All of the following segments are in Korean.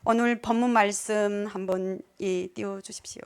오늘 본문 말씀 한번 띄워주십시오.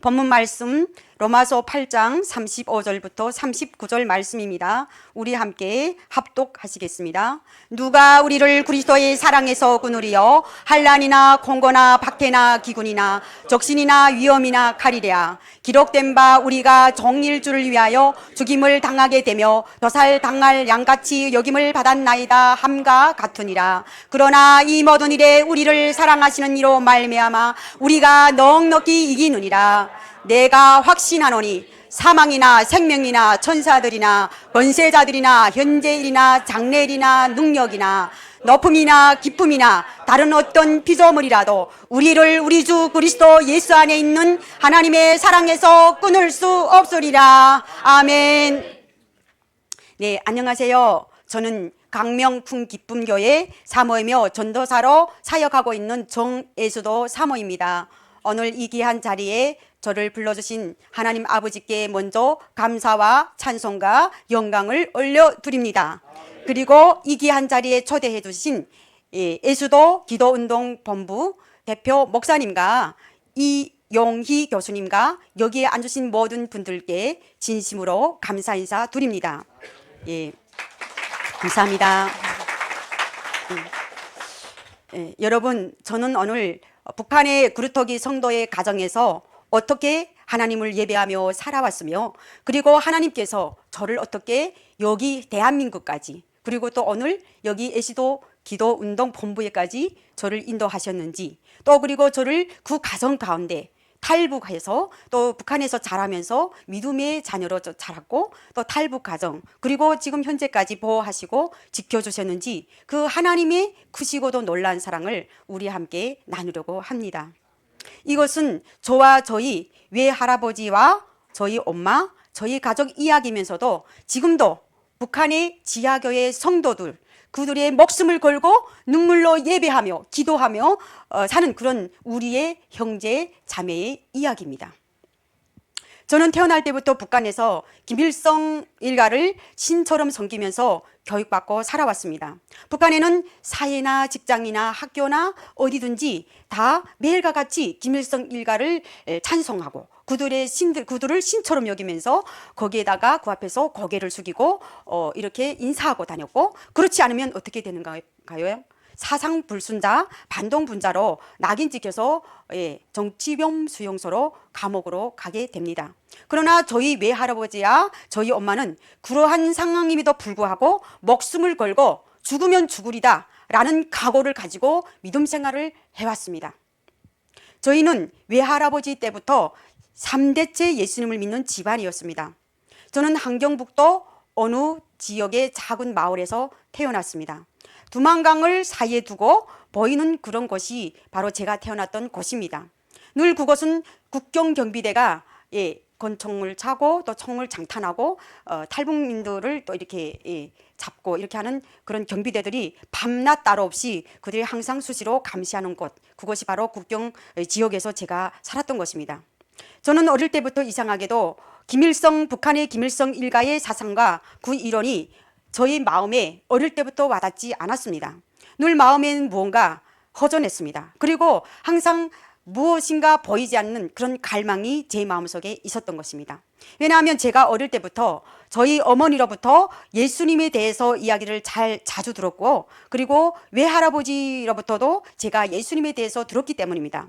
본문 말씀 로마서 8장 35절부터 39절 말씀입니다. 우리 함께 합독하시겠습니다. 누가 우리를 그리스도의 사랑에서 끊으리요? 환난이나 공고나 박해나 기근이나 적신이나 위험이나 칼이랴. 기록된 바 우리가 정일주를 위하여 죽임을 당하게 되며 도살 당할 양같이 여김을 받았나이다 함과 같으니라. 그러나 이 모든 일에 우리를 사랑하시는 이로 말미암아 우리가 넉넉히 이기느니라. 내가 확신하노니 사망이나 생명이나 천사들이나 권세자들이나 현재일이나 장래일이나 능력이나 높음이나 깊음이나 다른 어떤 피조물이라도 우리를 우리 주 그리스도 예수 안에 있는 하나님의 사랑에서 끊을 수 없으리라. 아멘. 네, 안녕하세요. 저는 강명풍 기쁨교회 사모이며 전도사로 사역하고 있는 정예수도 사모입니다. 오늘 이 귀한 자리에 저를 불러주신 하나님 아버지께 먼저 감사와 찬송과 영광을 올려드립니다. 그리고 이 귀한 자리에 초대해 주신 예수도 기도운동본부 대표 목사님과 이용희 교수님과 여기에 앉으신 모든 분들께 진심으로 감사 인사 드립니다. 예, 감사합니다. 여러분, 저는 오늘 북한의 구루터기 성도의 가정에서 어떻게 하나님을 예배하며 살아왔으며, 그리고 하나님께서 저를 어떻게 여기 대한민국까지, 그리고 또 오늘 여기 예수도 기도운동 본부에까지 저를 인도하셨는지, 또 그리고 저를 그 가정 가운데 탈북해서 또 북한에서 자라면서 믿음의 자녀로 자랐고, 또 탈북 가정, 그리고 지금 현재까지 보호하시고 지켜주셨는지 그 하나님의 크시고도 놀라운 사랑을 우리 함께 나누려고 합니다. 이것은 저와 저희 외할아버지와 저희 엄마, 저희 가족 이야기면서도 지금도 북한의 지하교회 성도들, 그들의 목숨을 걸고 눈물로 예배하며 기도하며 사는 그런 우리의 형제 자매의 이야기입니다. 저는 태어날 때부터 북한에서 김일성 일가를 신처럼 섬기면서 교육받고 살아왔습니다. 북한에는 사회나 직장이나 학교나 어디든지 다 매일과 같이 김일성 일가를 찬송하고 그들을 신처럼 여기면서 거기에다가 그 앞에서 고개를 숙이고 이렇게 인사하고 다녔고, 그렇지 않으면 어떻게 되는가요? 사상 불순자, 반동 분자로 낙인 찍혀서 정치범 수용소로 감옥으로 가게 됩니다. 그러나 저희 외할아버지와 저희 엄마는 그러한 상황임에도 불구하고 목숨을 걸고 죽으면 죽으리다 라는 각오를 가지고 믿음 생활을 해왔습니다. 저희는 외할아버지 때부터 3대째 예수님을 믿는 집안이었습니다. 저는 함경북도 어느 지역의 작은 마을에서 태어났습니다. 두만강을 사이에 두고 보이는 그런 곳이 바로 제가 태어났던 곳입니다. 늘 그곳은 국경경비대가 권총을 차고 또 총을 장탄하고 탈북민들을 또 이렇게 잡고 이렇게 하는 그런 경비대들이 밤낮 따로 없이 그들이 항상 수시로 감시하는 곳, 그것이 바로 국경 지역에서 제가 살았던 것입니다. 저는 어릴 때부터 이상하게도 북한의 김일성 일가의 사상과 그 이론이 저희 마음에 어릴 때부터 와닿지 않았습니다. 늘 마음에는 무언가 허전했습니다. 그리고 항상 무엇인가 보이지 않는 그런 갈망이 제 마음속에 있었던 것입니다. 왜냐하면 제가 어릴 때부터 저희 어머니로부터 예수님에 대해서 이야기를 자주 들었고, 그리고 외할아버지로부터도 제가 예수님에 대해서 들었기 때문입니다.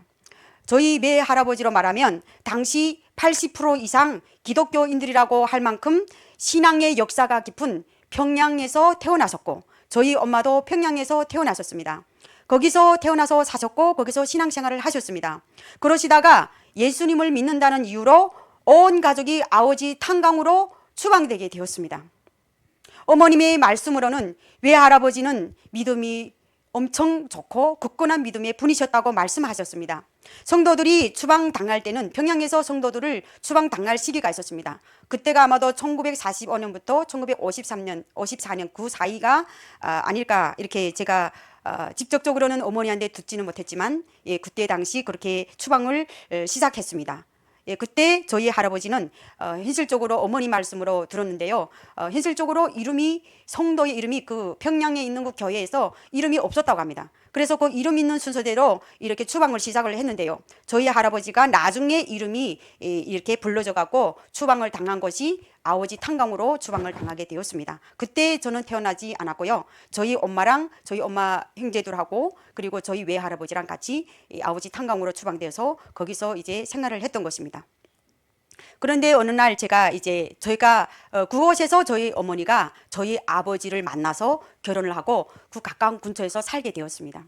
저희 외할아버지로 말하면 당시 80% 이상 기독교인들이라고 할 만큼 신앙의 역사가 깊은 평양에서 태어나셨고, 저희 엄마도 평양에서 태어나셨습니다. 거기서 태어나서 사셨고 거기서 신앙생활을 하셨습니다. 그러시다가 예수님을 믿는다는 이유로 온 가족이 아오지 탄강으로 추방되게 되었습니다. 어머님의 말씀으로는 외할아버지는 믿음이 엄청 좋고 굳건한 믿음의 분이셨다고 말씀하셨습니다. 성도들이 추방당할 때는 평양에서 성도들을 추방당할 시기가 있었습니다. 그때가 아마도 1945년부터 1954년 그 사이가 아닐까, 이렇게 제가 직접적으로는 어머니한테 듣지는 못했지만 그때 당시 그렇게 추방을 시작했습니다. 그때 저희 할아버지는 현실적으로 어머니 말씀으로 들었는데요. 현실적으로 성도의 이름이 그 평양에 있는 그 교회에서 이름이 없었다고 합니다. 그래서 그 이름 있는 순서대로 이렇게 추방을 시작을 했는데요. 저희 할아버지가 나중에 이름이 이렇게 불러져 갖고 추방을 당한 것이 아오지 탄강으로 추방을 당하게 되었습니다. 그때 저는 태어나지 않았고요. 저희 엄마랑 저희 엄마 형제들하고 그리고 저희 외할아버지랑 같이 아오지 탄강으로 추방되어서 거기서 이제 생활을 했던 것입니다. 그런데 어느 날 제가 이제 저희가 그곳에서 저희 어머니가 저희 아버지를 만나서 결혼을 하고 그 가까운 근처에서 살게 되었습니다.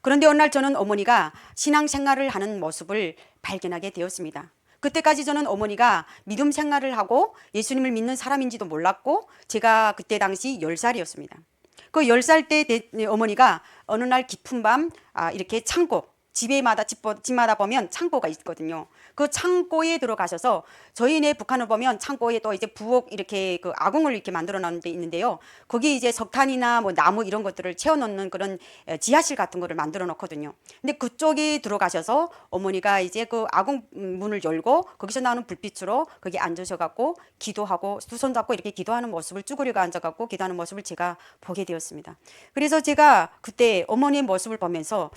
그런데 어느 날 저는 어머니가 신앙생활을 하는 모습을 발견하게 되었습니다. 그때까지 저는 어머니가 믿음 생활을 하고 예수님을 믿는 사람인지도 몰랐고 제가 그때 당시 10살이었습니다. 그 10살 때 어머니가 어느 날 깊은 밤 이렇게 창고 집마다 보면 창고가 있거든요. 그 창고에 들어가셔서 저희네 북한을 보면 창고에 또 이제 부엌 이렇게 그 아궁을 이렇게 만들어 놓은 데 있는데요. 거기 이제 석탄이나 뭐 나무 이런 것들을 채워 넣는 그런 지하실 같은 거를 만들어 놓거든요. 근데 그쪽에 들어가셔서 어머니가 이제 그 아궁 문을 열고 거기서 나오는 불빛으로 거기 앉으셔 갖고 기도하고 두 손 잡고 이렇게 기도하는 모습을 쭈그리고 앉아 갖고 기도하는 모습을 제가 보게 되었습니다. 그래서 제가 그때 어머니의 모습을 보면서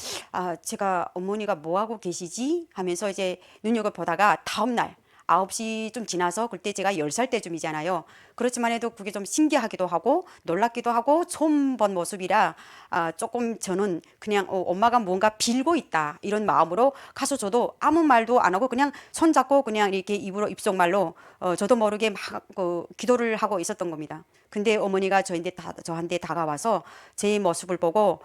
제가 어머니가 뭐 하고 계시지 하면서 이제 눈여겨 보다가 다음 날 9시 좀 지나서 그때 제가 10살 때쯤이잖아요. 그렇지만 해도 그게 좀 신기하기도 하고 놀랍기도 하고 처음 본 모습이라 조금 저는 그냥 엄마가 뭔가 빌고 있다 이런 마음으로 가서 저도 아무 말도 안 하고 그냥 손잡고 그냥 이렇게 입으로 입속말로 저도 모르게 막 기도를 하고 있었던 겁니다. 근데 어머니가 저한테 다가와서 제 모습을 보고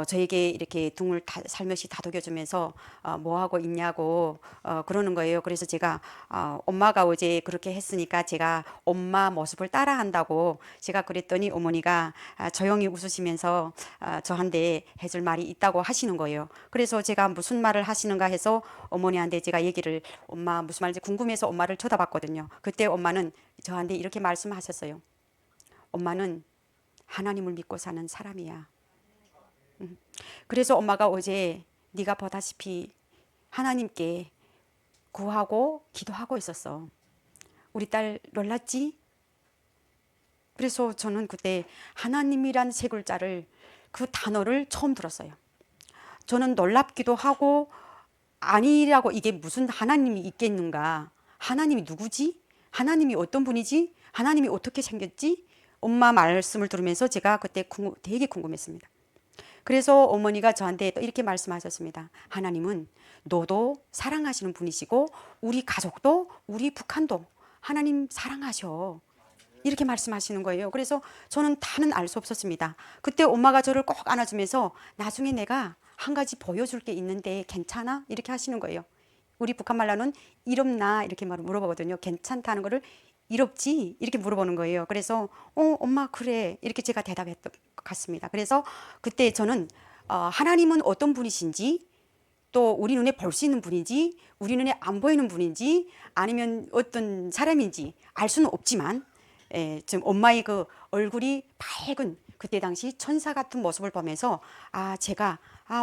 저에게 이렇게 등을 살며시 다독여주면서 뭐 하고 있냐고 그러는 거예요. 그래서 제가 엄마가 어제 그렇게 했으니까 제가 엄마 모습을 따라한다고 제가 그랬더니 어머니가 조용히 웃으시면서 저한테 해줄 말이 있다고 하시는 거예요. 그래서 제가 무슨 말을 하시는가 해서 어머니한테 제가 얘기를 엄마 무슨 말인지 궁금해서 엄마를 쳐다봤거든요. 그때 엄마는 저한테 이렇게 말씀하셨어요. 엄마는 하나님을 믿고 사는 사람이야. 그래서 엄마가 어제 네가 보다시피 하나님께 구하고 기도하고 있었어. 우리 딸 놀랐지? 그래서 저는 그때 하나님이란 세 글자를 그 단어를 처음 들었어요. 저는 놀랍기도 하고 아니라고 이게 무슨 하나님이 있겠는가? 하나님이 누구지? 하나님이 어떤 분이지? 하나님이 어떻게 생겼지? 엄마 말씀을 들으면서 제가 그때 되게 궁금했습니다. 그래서 어머니가 저한테 또 이렇게 말씀하셨습니다. 하나님은 너도 사랑하시는 분이시고 우리 가족도 우리 북한도 하나님 사랑하셔. 이렇게 말씀하시는 거예요. 그래서 저는 다는 알 수 없었습니다. 그때 엄마가 저를 꼭 안아주면서 나중에 내가 한 가지 보여줄 게 있는데 괜찮아? 이렇게 하시는 거예요. 우리 북한 말로는 이롭나 이렇게 물어보거든요. 괜찮다는 거를 이롭지? 이렇게 물어보는 거예요. 그래서 엄마 그래 이렇게 제가 대답했던 것 같습니다. 그래서 그때 저는 하나님은 어떤 분이신지 또 우리 눈에 볼 수 있는 분인지 우리 눈에 안 보이는 분인지 아니면 어떤 사람인지 알 수는 없지만 지금 엄마의 그 얼굴이 밝은 그때 당시 천사 같은 모습을 보면서 제가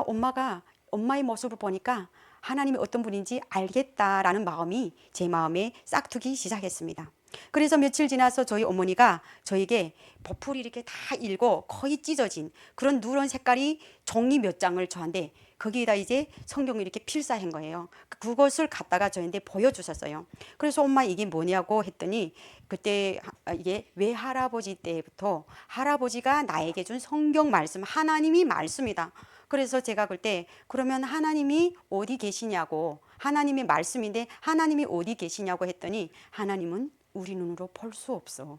엄마가 엄마의 모습을 보니까 하나님이 어떤 분인지 알겠다라는 마음이 제 마음에 싹트기 시작했습니다. 그래서 며칠 지나서 저희 어머니가 저에게 보풀이 이렇게 다 일고 거의 찢어진 그런 누런 색깔이 종이 몇 장을 저한테 거기에다 이제 성경을 이렇게 필사한 거예요. 그것을 갖다가 저한테 보여주셨어요. 그래서 엄마 이게 뭐냐고 했더니 그때 이게 외할아버지 때부터 할아버지가 나에게 준 성경 말씀 하나님이 말씀이다. 그래서 제가 그때 그러면 하나님이 어디 계시냐고 하나님의 말씀인데 하나님이 어디 계시냐고 했더니 하나님은 우리 눈으로 볼 수 없어.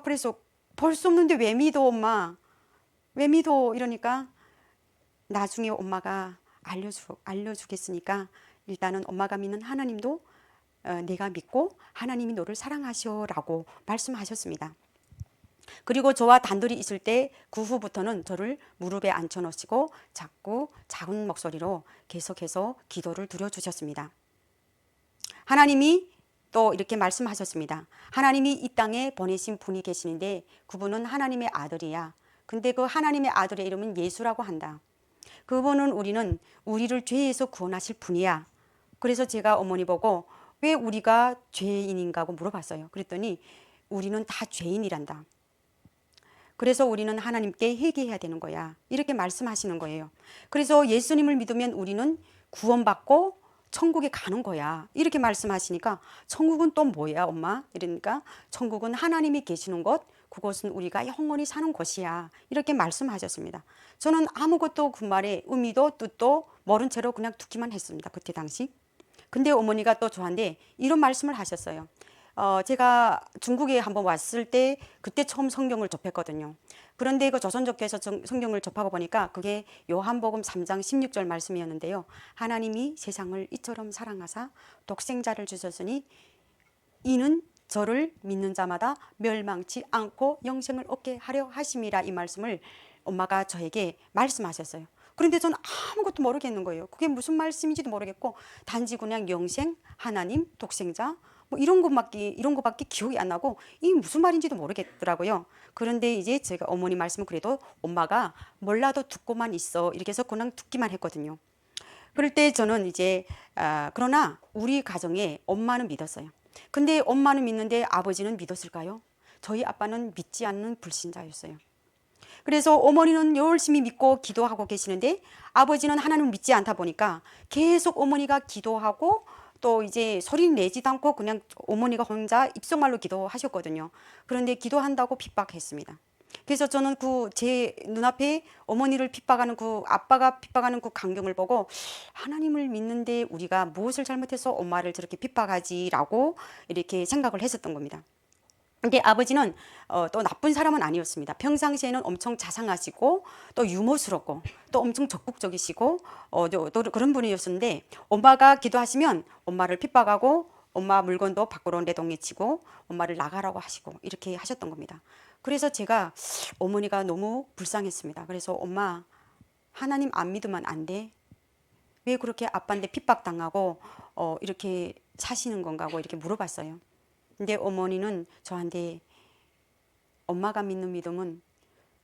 그래서 볼 수 없는데 왜 믿어 엄마? 왜 믿어? 이러니까 나중에 엄마가 알려주겠으니까 일단은 엄마가 믿는 하나님도 내가 믿고 하나님이 너를 사랑하셔라고 말씀하셨습니다. 그리고 저와 단둘이 있을 때 그 후부터는 저를 무릎에 앉혀놓으시고 자꾸 작은 목소리로 계속해서 기도를 드려주셨습니다. 하나님이 또 이렇게 말씀하셨습니다. 하나님이 이 땅에 보내신 분이 계시는데 그분은 하나님의 아들이야. 근데 그 하나님의 아들의 이름은 예수라고 한다. 그분은 우리를 죄에서 구원하실 분이야. 그래서 제가 어머니 보고 왜 우리가 죄인인가 하고 물어봤어요. 그랬더니 우리는 다 죄인이란다. 그래서 우리는 하나님께 회개해야 되는 거야. 이렇게 말씀하시는 거예요. 그래서 예수님을 믿으면 우리는 구원받고 천국에 가는 거야. 이렇게 말씀하시니까 천국은 또 뭐야, 엄마? 이러니까 천국은 하나님이 계시는 곳, 그곳은 우리가 영원히 사는 곳이야. 이렇게 말씀하셨습니다. 저는 아무것도 그 말의 의미도 뜻도 모른 채로 그냥 듣기만 했습니다. 그때 당시. 근데 어머니가 또 저한테 이런 말씀을 하셨어요. 제가 중국에 한번 왔을 때 그때 처음 성경을 접했거든요. 그런데 그 조선족교에서 성경을 접하고 보니까 그게 요한복음 3장 16절 말씀이었는데요. 하나님이 세상을 이처럼 사랑하사 독생자를 주셨으니 이는 저를 믿는 자마다 멸망치 않고 영생을 얻게 하려 하심이라, 이 말씀을 엄마가 저에게 말씀하셨어요. 그런데 저는 아무것도 모르겠는 거예요. 그게 무슨 말씀인지도 모르겠고 단지 그냥 영생, 하나님, 독생자 뭐 이런 것밖에 기억이 안 나고 이 무슨 말인지도 모르겠더라고요. 그런데 이제 제가 어머니 말씀은 그래도 엄마가 몰라도 듣고만 있어 이렇게 해서 그냥 듣기만 했거든요. 그럴 때 저는 이제 그러나 우리 가정에 엄마는 믿었어요. 근데 엄마는 믿는데 아버지는 믿었을까요? 저희 아빠는 믿지 않는 불신자였어요. 그래서 어머니는 열심히 믿고 기도하고 계시는데 아버지는 하나님을 믿지 않다 보니까 계속 어머니가 기도하고 또 이제 소리 내지도 않고 그냥 어머니가 혼자 입속말로 기도하셨거든요. 그런데 기도한다고 핍박했습니다. 그래서 저는 그 제 눈앞에 어머니를 핍박하는 그 아빠가 핍박하는 그 광경을 보고 하나님을 믿는데 우리가 무엇을 잘못해서 엄마를 저렇게 핍박하지라고 이렇게 생각을 했었던 겁니다. 근데 아버지는 또 나쁜 사람은 아니었습니다. 평상시에는 엄청 자상하시고 또 유머스럽고 또 엄청 적극적이시고 또 그런 분이었는데 엄마가 기도하시면 엄마를 핍박하고 엄마 물건도 밖으로 내동내치고 엄마를 나가라고 하시고 이렇게 하셨던 겁니다. 그래서 제가 어머니가 너무 불쌍했습니다. 그래서 엄마 하나님 안 믿으면 안 돼? 왜 그렇게 아빠한테 핍박당하고 이렇게 사시는 건가 하고 이렇게 물어봤어요. 근데 어머니는 저한테 엄마가 믿는 믿음은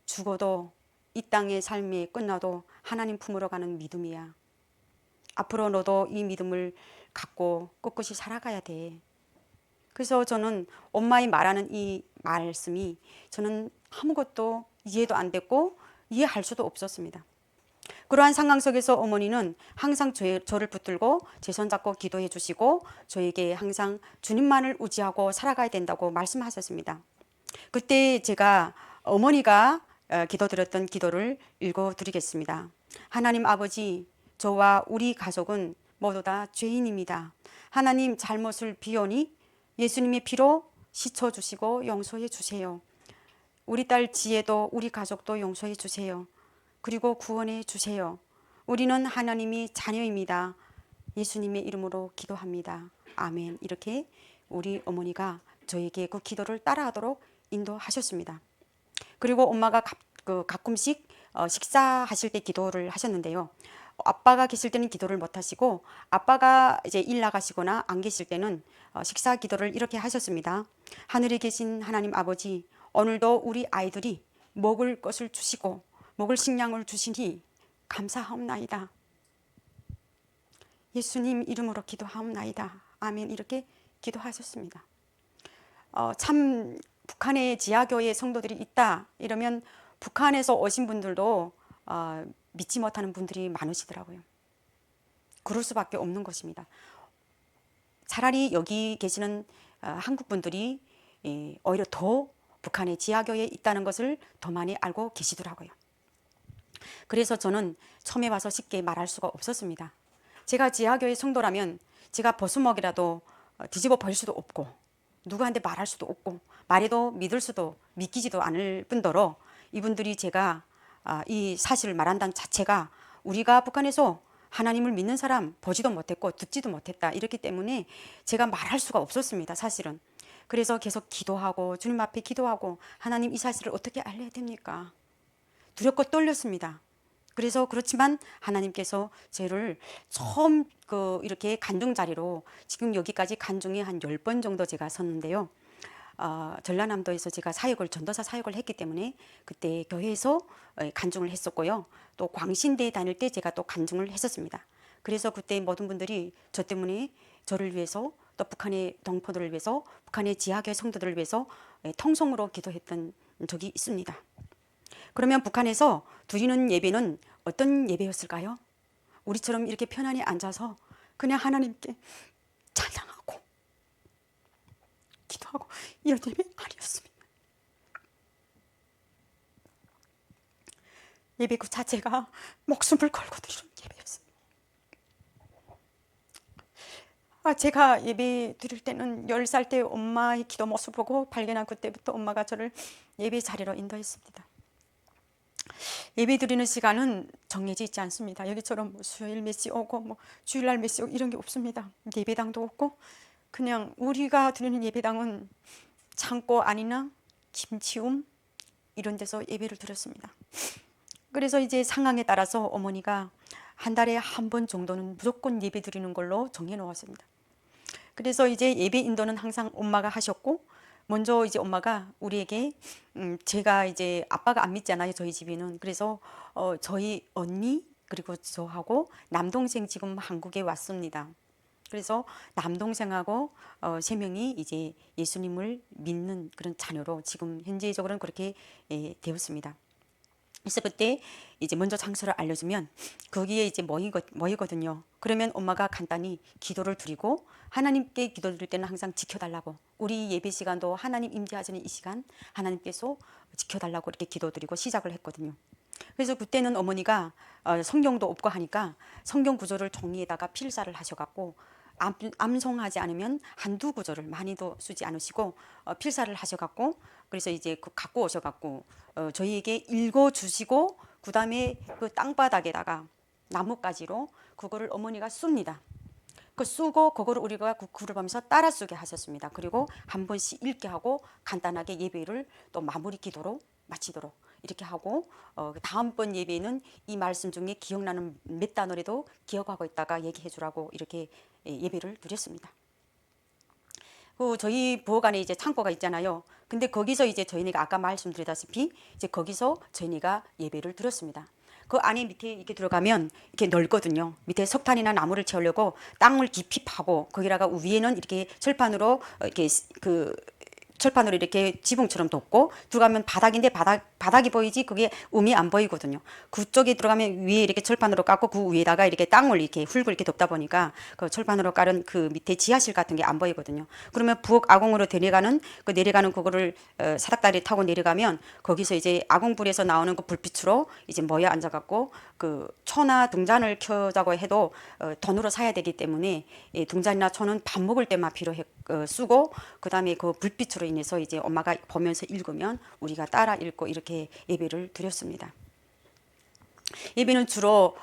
죽어도 이 땅의 삶이 끝나도 하나님 품으로 가는 믿음이야. 앞으로 너도 이 믿음을 갖고 꿋꿋이 살아가야 돼. 그래서 저는 엄마의 말하는 이 말씀이 저는 아무것도 이해도 안 됐고 이해할 수도 없었습니다. 그러한 상황 속에서 어머니는 항상 저를 붙들고 제 손잡고 기도해 주시고 저에게 항상 주님만을 의지하고 살아가야 된다고 말씀하셨습니다. 그때 제가 어머니가 기도드렸던 기도를 읽어드리겠습니다. 하나님 아버지, 저와 우리 가족은 모두 다 죄인입니다. 하나님 잘못을 비오니 예수님의 피로 씻어주시고 용서해 주세요. 우리 딸 지혜도 우리 가족도 용서해 주세요. 그리고 구원해 주세요. 우리는 하나님이 자녀입니다. 예수님의 이름으로 기도합니다. 아멘. 이렇게 우리 어머니가 저에게 그 기도를 따라하도록 인도하셨습니다. 그리고 엄마가 가끔씩 식사하실 때 기도를 하셨는데요. 아빠가 계실 때는 기도를 못 하시고 아빠가 이제 일 나가시거나 안 계실 때는 식사 기도를 이렇게 하셨습니다. 하늘에 계신 하나님 아버지, 오늘도 우리 아이들이 먹을 것을 주시고 먹을 식량을 주시니 감사하옵나이다. 예수님 이름으로 기도하옵나이다. 아멘. 이렇게 기도하셨습니다. 참 북한에 지하교회 성도들이 있다 이러면 북한에서 오신 분들도 믿지 못하는 분들이 많으시더라고요. 그럴 수밖에 없는 것입니다. 차라리 여기 계시는 한국 분들이 오히려 더 북한의 지하교회에 있다는 것을 더 많이 알고 계시더라고요. 그래서 저는 처음에 와서 쉽게 말할 수가 없었습니다. 제가 지하교회 성도라면 제가 버스먹이라도 뒤집어 버릴 수도 없고 누구한테 말할 수도 없고 말해도 믿기지도 않을 뿐더러 이분들이 제가 이 사실을 말한다는 자체가 우리가 북한에서 하나님을 믿는 사람 보지도 못했고 듣지도 못했다 이렇기 때문에 제가 말할 수가 없었습니다. 사실은. 그래서 계속 기도하고 주님 앞에 기도하고 하나님 이 사실을 어떻게 알려야 됩니까? 두렵고 떨렸습니다. 그래서 그렇지만 하나님께서 저를 처음 이렇게 간증 자리로 지금 여기까지 간증에 한 10번 정도 제가 섰는데요. 전라남도에서 제가 전도사 사역을 했기 때문에 그때 교회에서 간증을 했었고요. 또 광신대에 다닐 때 제가 또 간증을 했었습니다. 그래서 그때 모든 분들이 저 때문에 저를 위해서 또 북한의 동포들을 위해서 북한의 지하교회 성도들을 위해서 통성으로 기도했던 적이 있습니다. 그러면 북한에서 드리는 예배는 어떤 예배였을까요? 우리처럼 이렇게 편안히 앉아서 그냥 하나님께 찬양하고 기도하고 이런 예배 아니었습니다. 예배 그 자체가 목숨을 걸고 드리는 예배였습니다. 제가 예배 드릴 때는 10살 때 엄마의 기도 모습 보고 발견한 그때부터 엄마가 저를 예배 자리로 인도했습니다. 예배 드리는 시간은 정해져 있지 않습니다. 여기처럼 뭐 수요일 몇 시 오고 뭐 주일날 몇 시 오고 이런 게 없습니다. 예배당도 없고 그냥 우리가 드리는 예배당은 창고 안이나 김치움 이런 데서 예배를 드렸습니다. 그래서 이제 상황에 따라서 어머니가 한 달에 한 번 정도는 무조건 예배 드리는 걸로 정해 놓았습니다. 그래서 이제 예배 인도는 항상 엄마가 하셨고, 먼저 이제 엄마가 우리에게 제가 이제 아빠가 안 믿잖아요, 저희 집에는. 그래서 저희 언니 그리고 저하고 남동생 지금 한국에 왔습니다. 그래서 남동생하고 3명이 이제 예수님을 믿는 그런 자녀로 지금 현재적으로는 그렇게 되었습니다. 그래서 그때 이제 먼저 장소를 알려주면 거기에 이제 모이거든요. 그러면 엄마가 간단히 기도를 드리고 하나님께 기도 드릴 때는 항상 지켜달라고, 우리 예배 시간도 하나님 임재하시는 이 시간 하나님께서 지켜달라고 이렇게 기도 드리고 시작을 했거든요. 그래서 그때는 어머니가 성경도 없고 하니까 성경 구절을 종이에다가 필사를 하셔갖고 암송하지 않으면 한두 구절을 많이도 쓰지 않으시고 필사를 하셔갖고, 그래서 이제 갖고 오셔갖고 저희에게 읽어주시고, 그 다음에 그 땅바닥에다가 나뭇가지로 그거를 어머니가 씁니다. 그 쓰고 그거를 우리가 그 글을 보면서 따라 쓰게 하셨습니다. 그리고 한 번씩 읽게 하고 간단하게 예배를 또 마무리 기도로 마치도록 이렇게 하고, 다음번 예배는 이 말씀 중에 기억나는 몇 단어라도 기억하고 있다가 얘기해 주라고 이렇게 예배를 드렸습니다. 저희 부엌 안에 이제 창고가 있잖아요. 근데 거기서 이제 저희네가 아까 말씀드렸다시피 이제 거기서 저희네가 예배를 드렸습니다. 그 안에 밑에 이렇게 들어가면 이렇게 넓거든요. 밑에 석탄이나 나무를 채우려고 땅을 깊이 파고 거기다가 위에는 이렇게 철판으로 이렇게 철판으로 이렇게 지붕처럼 덮고 들어가면 바닥인데 바닥이 보이지 그게 음이 안 보이거든요. 그쪽에 들어가면 위에 이렇게 철판으로 깎고 그 위에다가 이렇게 땅을 이렇게 흙을 이렇게 덮다 보니까 그 철판으로 깔은 그 밑에 지하실 같은 게 안 보이거든요. 그러면 부엌 아궁으로 내려가는 그거를 사닥다리 타고 내려가면 거기서 이제 아궁불에서 나오는 그 불빛으로 이제 모여 앉아갖고 그 초나 등잔을 켜자고 해도 돈으로 사야 되기 때문에 등잔이나 초는 밥 먹을 때만 쓰고, 그 다음에 그 불빛으로 인해서 이제 엄마가 보면서 읽으면 우리가 따라 읽고 이렇게 예배를 드렸습니다. 예배는 주로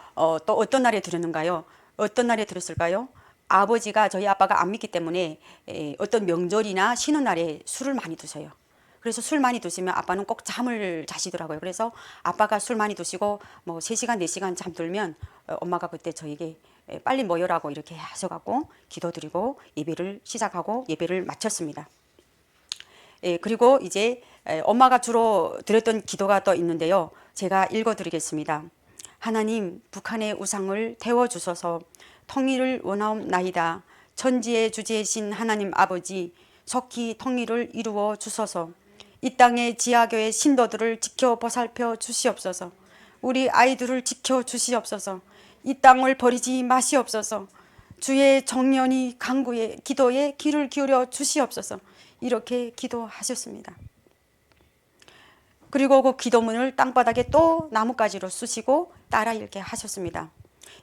또 어떤 날에 드렸는가요? 어떤 날에 드렸을까요? 저희 아빠가 안 믿기 때문에 어떤 명절이나 쉬는 날에 술을 많이 드셔요. 그래서 술 많이 드시면 아빠는 꼭 잠을 자시더라고요. 그래서 아빠가 술 많이 드시고 뭐 3시간, 4시간 잠들면 엄마가 그때 저에게 빨리 모여라고 이렇게 하셔갖고 기도드리고 예배를 시작하고 예배를 마쳤습니다. 그리고 이제 엄마가 주로 드렸던 기도가 또 있는데요. 제가 읽어드리겠습니다. 하나님, 북한의 우상을 태워주소서. 통일을 원하옵나이다. 천지의 주제이신 하나님 아버지, 속히 통일을 이루어 주소서. 이 땅의 지하교회 신도들을 지켜 보살펴 주시옵소서. 우리 아이들을 지켜 주시옵소서. 이 땅을 버리지 마시옵소서. 주의 정연히 간구에 기도에 귀를 기울여 주시옵소서. 이렇게 기도하셨습니다. 그리고 그 기도문을 땅바닥에 또 나뭇가지로 쓰시고 따라 읽게 하셨습니다.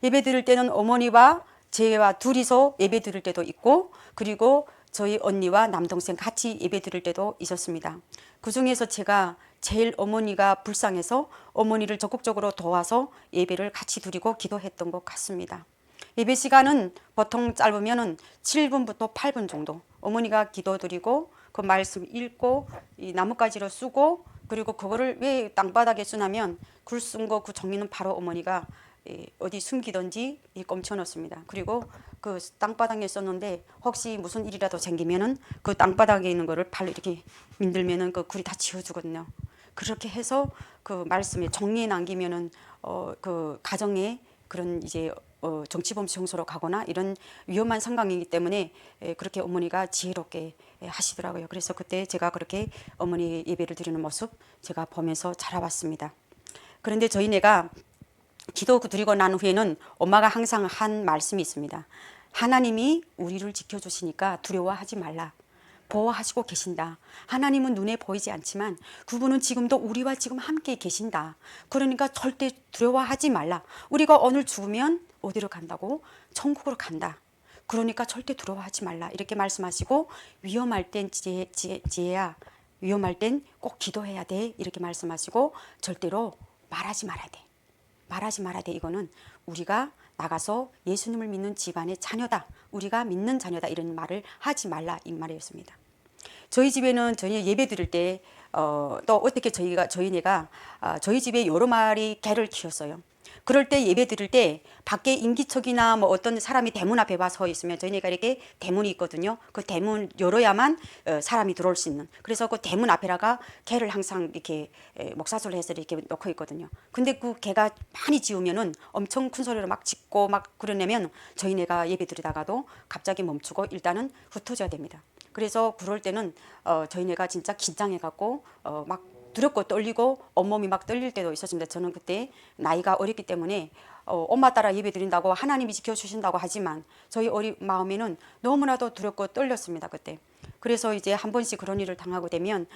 예배 드릴 때는 어머니와 제와 둘이서 예배 드릴 때도 있고, 그리고 저희 언니와 남동생 같이 예배 드릴 때도 있었습니다. 그 중에서 제가 제일 어머니가 불쌍해서 어머니를 적극적으로 도와서 예배를 같이 드리고 기도했던 것 같습니다. 예배 시간은 보통 짧으면 7분부터 8분 정도, 어머니가 기도 드리고 그 말씀 읽고 이 나뭇가지로 쓰고, 그리고 그거를 왜 땅바닥에 쓰냐면 글 쓴 거 그 종이는 바로 어머니가 어디 숨기든지 꼼쳐 넣습니다. 그리고 그 땅바닥에 썼는데 혹시 무슨 일이라도 생기면은 그 땅바닥에 있는 거를 발로 이렇게 민들면은 그 글이 다 지워주거든요. 그렇게 해서 그 말씀에 종이에 남기면은 그 가정에 그런 이제 정치범 청소로 가거나 이런 위험한 상황이기 때문에 그렇게 어머니가 지혜롭게 하시더라고요. 그래서 그때 제가 그렇게 어머니 예배를 드리는 모습 제가 보면서 자라왔습니다. 그런데 저희네가 기도 드리고 난 후에는 엄마가 항상 한 말씀이 있습니다. 하나님이 우리를 지켜주시니까 두려워하지 말라. 보호하시고 계신다. 하나님은 눈에 보이지 않지만 그분은 지금도 우리와 지금 함께 계신다. 그러니까 절대 두려워하지 말라. 우리가 오늘 죽으면 어디로 간다고? 천국으로 간다. 그러니까 절대 두려워하지 말라. 이렇게 말씀하시고 위험할 땐 지혜야. 위험할 땐 꼭 기도해야 돼. 이렇게 말씀하시고 절대로 말하지 말아야 돼. 말하지 말아야 돼. 이거는 우리가 나가서 예수님을 믿는 집안의 자녀다. 우리가 믿는 자녀다. 이런 말을 하지 말라. 이 말이었습니다. 저희 집에는 저희 예배 드릴 때 또 어떻게 저희네가 저희 집에 여러 마리 개를 키웠어요. 그럴 때 예배 드릴 때 밖에 인기척이나 뭐 어떤 사람이 대문 앞에 와서 있으면 저희네가 이렇게 대문이 있거든요. 그 대문 열어야만 사람이 들어올 수 있는. 그래서 그 대문 앞에다가 개를 항상 이렇게 목사소를 해서 이렇게 놓고 있거든요. 근데 그 개가 많이 짖으면은 엄청 큰 소리로 막 짖고 막 그러려면 저희네가 예배 드리다가도 갑자기 멈추고 일단은 흩어져야 됩니다. 그래서 그럴 때는 저희네가 진짜 긴장해갖고 막 두렵고 떨리고 온몸이 막 떨릴 때도 있었습니다. 저는 그때 나이가 어렸기 때문에 엄마 따라 예배 드린다고 하나님이 지켜주신다고 하지만 저희 어린 마음에는 너무나도 두렵고 떨렸습니다. 그때. 그래서 이제 한 번씩 그런 일을 당하고 되면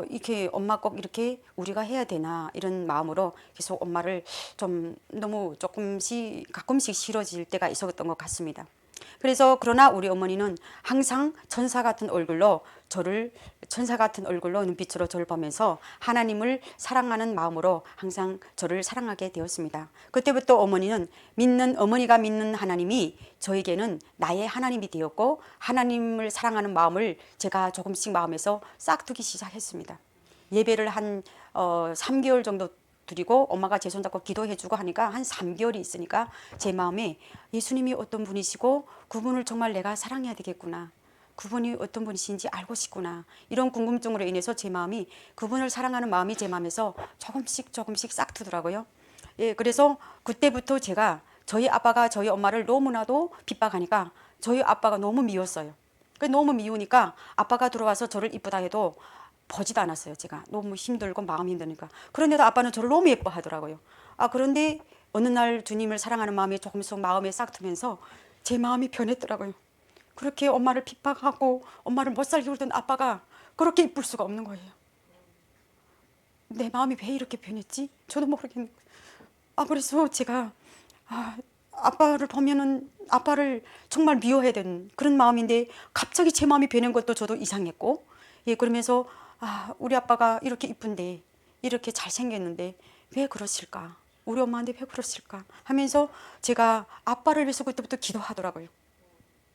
이렇게 엄마 꼭 이렇게 우리가 해야 되나 이런 마음으로 계속 엄마를 좀 너무 가끔씩 싫어질 때가 있었던 것 같습니다. 그래서 그러나 우리 어머니는 항상 천사 같은 얼굴로 눈빛으로 저를 보면서 하나님을 사랑하는 마음으로 항상 저를 사랑하게 되었습니다. 그때부터 어머니가 믿는 하나님이 저에게는 나의 하나님이 되었고 하나님을 사랑하는 마음을 제가 조금씩 마음에서 싹두기 시작했습니다. 예배를 한 3개월 정도 드리고 엄마가 제 손잡고 기도해주고 하니까 한 3개월이 있으니까 제 마음에 예수님이 어떤 분이시고 그분을 정말 내가 사랑해야 되겠구나. 그분이 어떤 분이신지 알고 싶구나. 이런 궁금증으로 인해서 제 마음이 그분을 사랑하는 마음이 제 마음에서 조금씩 싹 트더라고요. 예, 그래서 그때부터 제가 저희 아빠가 저희 엄마를 너무나도 핍박하니까 저희 아빠가 너무 미웠어요. 너무 미우니까 아빠가 들어와서 저를 이쁘다 해도 보지도 않았어요. 제가 너무 힘들고 마음이 힘드니까. 그런데도 아빠는 저를 너무 예뻐하더라고요. 그런데 어느 날 주님을 사랑하는 마음이 조금씩 마음에 싹 트면서 제 마음이 변했더라고요. 그렇게 엄마를 핍박하고 엄마를 못 살게 굴던 아빠가 그렇게 이쁠 수가 없는 거예요. 내 마음이 왜 이렇게 변했지? 저도 모르겠는 거예요. 그래서 제가 아빠를 보면은 아빠를 정말 미워해야 되는 그런 마음인데 갑자기 제 마음이 변한 것도 저도 이상했고, 예, 그러면서 우리 아빠가 이렇게 이쁜데 이렇게 잘생겼는데 왜 그러실까? 우리 엄마한테 왜 그러실까? 하면서 제가 아빠를 위해서 그때부터 기도하더라고요.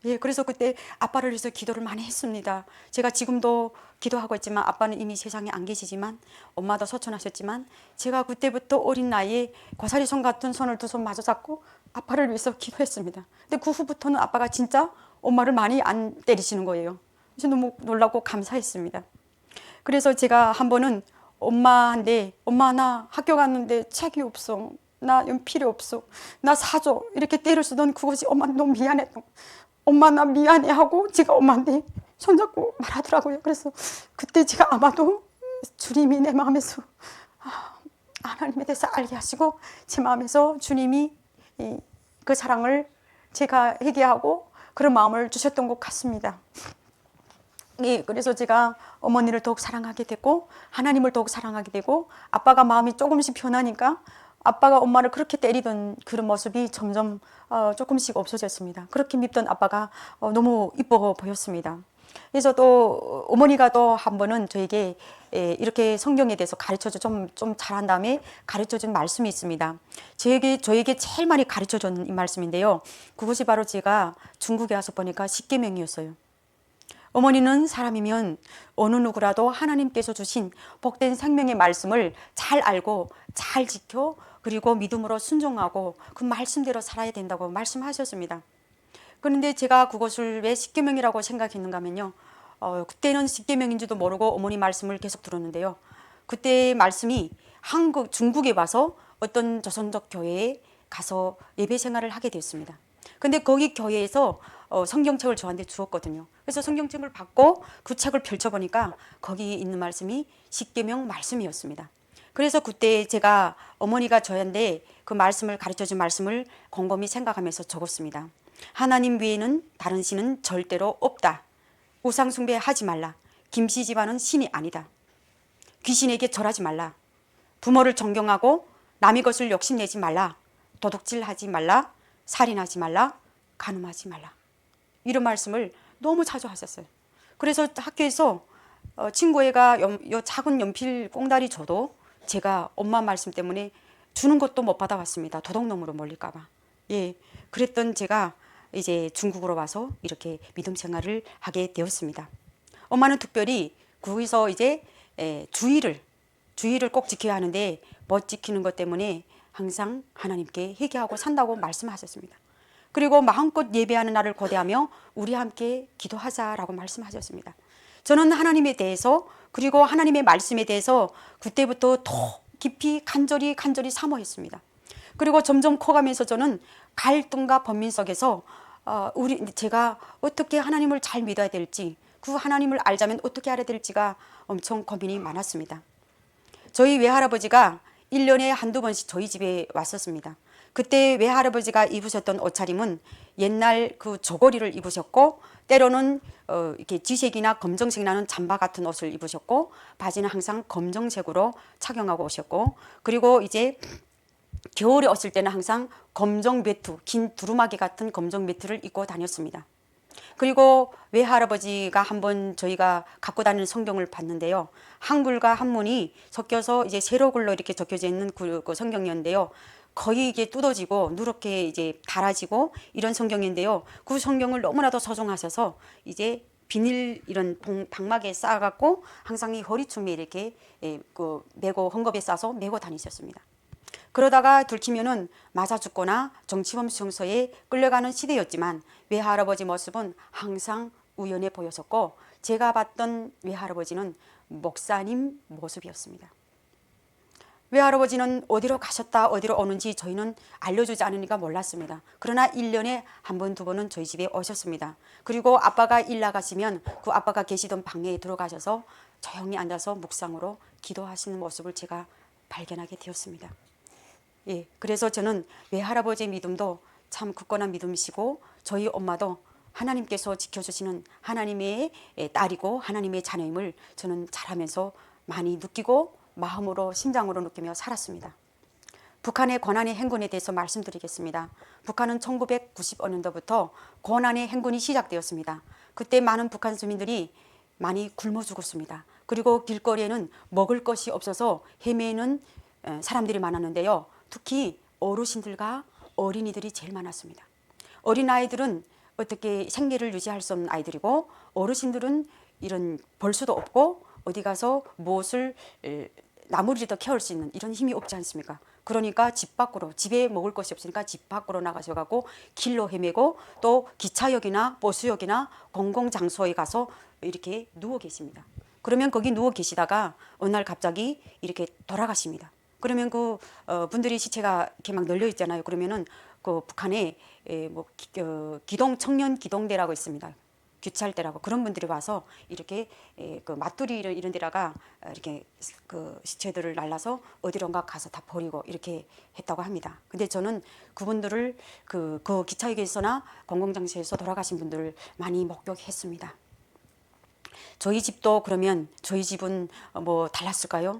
예, 그래서 그때 아빠를 위해서 기도를 많이 했습니다. 제가 지금도 기도하고 있지만 아빠는 이미 세상에 안 계시지만 엄마도 소천하셨지만 제가 그때부터 어린 나이에 고사리 손 같은 손을 두 손 마주 잡고 아빠를 위해서 기도했습니다. 근데 그 후부터는 아빠가 진짜 엄마를 많이 안 때리시는 거예요. 그래서 너무 놀라고 감사했습니다. 그래서 제가 한 번은 엄마한테 엄마 나 학교 갔는데 책이 없어. 나 연필이 없어. 나 사줘. 이렇게 때려 쓰던 그것이 엄마는 너무 미안했던 엄마 나 미안해 하고 제가 엄마한테 손잡고 말하더라고요. 그래서 그때 제가 아마도 주님이 내 마음에서 하나님에 대해서 알게 하시고 제 마음에서 주님이 그 사랑을 제가 회개하고 그런 마음을 주셨던 것 같습니다. 예, 그래서 제가 어머니를 더욱 사랑하게 됐고 하나님을 더욱 사랑하게 되고 아빠가 마음이 조금씩 변하니까 아빠가 엄마를 그렇게 때리던 그런 모습이 점점 조금씩 없어졌습니다. 그렇게 밉던 아빠가 너무 이뻐 보였습니다. 그래서 또 어머니가 또 한 번은 저에게 이렇게 성경에 대해서 가르쳐줘 좀 잘한 다음에 가르쳐준 말씀이 있습니다. 저에게 제일 많이 가르쳐준 이 말씀인데요. 그것이 바로 제가 중국에 와서 보니까 십계명이었어요. 어머니는 사람이면 어느 누구라도 하나님께서 주신 복된 생명의 말씀을 잘 알고 잘 지켜 그리고 믿음으로 순종하고 그 말씀대로 살아야 된다고 말씀하셨습니다. 그런데 제가 그것을 왜 십계명이라고 생각했는가 하면요. 그때는 십계명인지도 모르고 어머니 말씀을 계속 들었는데요. 그때 말씀이 중국에 와서 어떤 조선족 교회에 가서 예배 생활을 하게 됐습니다. 근데 거기 교회에서 성경책을 저한테 주었거든요. 그래서 성경책을 받고 그 책을 펼쳐보니까 거기 있는 말씀이 십계명 말씀이었습니다. 그래서 그때 제가 어머니가 저한테 그 말씀을 가르쳐준 말씀을 곰곰이 생각하면서 적었습니다. 하나님 외에는 다른 신은 절대로 없다. 우상 숭배하지 말라. 김씨 집안은 신이 아니다. 귀신에게 절하지 말라. 부모를 존경하고 남의 것을 욕심내지 말라. 도둑질하지 말라. 살인하지 말라. 간음하지 말라. 이런 말씀을 너무 자주 하셨어요. 그래서 학교에서 친구애가 작은 연필 꽁다리 줘도 제가 엄마 말씀 때문에 주는 것도 못 받아왔습니다. 도둑놈으로 몰릴까봐. 예, 그랬던 제가 이제 중국으로 와서 이렇게 믿음 생활을 하게 되었습니다. 엄마는 특별히 거기서 이제 주의를 꼭 지켜야 하는데 못 지키는 것 때문에 항상 하나님께 회개하고 산다고 말씀하셨습니다. 그리고 마음껏 예배하는 날을 고대하며 우리 함께 기도하자라고 말씀하셨습니다. 저는 하나님에 대해서 그리고 하나님의 말씀에 대해서 그때부터 더 깊이 간절히 사모했습니다. 그리고 점점 커가면서 저는 갈등과 번민 속에서 제가 어떻게 하나님을 잘 믿어야 될지, 그 하나님을 알자면 어떻게 알아야 될지가 엄청 고민이 많았습니다. 저희 외할아버지가 1년에 한두 번씩 저희 집에 왔었습니다. 그때 외할아버지가 입으셨던 옷차림은 옛날 그 저고리를 입으셨고, 때로는 이렇게 지색이나 검정색 나는 잠바 같은 옷을 입으셨고, 바지는 항상 검정색으로 착용하고 오셨고, 그리고 이제 겨울에 왔을 때는 항상 검정 외투, 긴 두루마기 같은 검정 외투를 입고 다녔습니다. 그리고 외할아버지가 한번 저희가 갖고 다니는 성경을 봤는데요. 한글과 한문이 섞여서 이제 세로글로 이렇게 적혀져 있는 그 성경이었는데요. 거의 이게 뜯어지고 누렇게 이제 달아지고 이런 성경인데요. 그 성경을 너무나도 소중하셔서 이제 비닐 이런 방막에 쌓아갖고 항상 이 허리춤에 이렇게 메고 헝겊에 싸서 메고 다니셨습니다. 그러다가 들키면은 맞아 죽거나 정치범 수용소에 끌려가는 시대였지만 외할아버지 모습은 항상 우연해 보였었고, 제가 봤던 외할아버지는 목사님 모습이었습니다. 외할아버지는 어디로 가셨다 어디로 오는지 저희는 알려주지 않으니까 몰랐습니다. 그러나 1년에 한 번, 두 번은 저희 집에 오셨습니다. 그리고 아빠가 일 나가시면 그 아빠가 계시던 방에 들어가셔서 조용히 앉아서 묵상으로 기도하시는 모습을 제가 발견하게 되었습니다. 예, 그래서 저는 외할아버지의 믿음도 참 굳건한 믿음이시고, 저희 엄마도 하나님께서 지켜주시는 하나님의 딸이고 하나님의 자녀임을 저는 자라면서 많이 느끼고 마음으로 심장으로 느끼며 살았습니다. 북한의 고난의 행군에 대해서 말씀드리겠습니다. 북한은 1995년도부터 고난의 행군이 시작되었습니다. 그때 많은 북한 주민들이 많이 굶어 죽었습니다. 그리고 길거리에는 먹을 것이 없어서 헤매는 사람들이 많았는데요. 특히 어르신들과 어린이들이 제일 많았습니다. 어린아이들은 어떻게 생계를 유지할 수 없는 아이들이고, 어르신들은 이런 벌 수도 없고 어디 가서 무엇을 나무리도 캐올 수 있는 이런 힘이 없지 않습니까? 그러니까 집 밖으로, 집에 먹을 것이 없으니까 집 밖으로 나가셔가고 길로 헤매고 또 기차역이나 버스역이나 공공장소에 가서 이렇게 누워 계십니다. 그러면 거기 누워 계시다가 어느 날 갑자기 이렇게 돌아가십니다. 그러면 그 분들이 시체가 이렇게 막 널려 있잖아요. 그러면은 그 북한에 기동 청년 기동대라고 있습니다. 규찰대라고, 그런 분들이 와서 이렇게 그 마뚜리 이런 데다가 이렇게 그 시체들을 날라서 어디론가 가서 다 버리고 이렇게 했다고 합니다. 근데 저는 그분들을 그 기차역에서나 공공장소에서 돌아가신 분들을 많이 목격했습니다. 저희 집도 그러면 저희 집은 뭐 달랐을까요?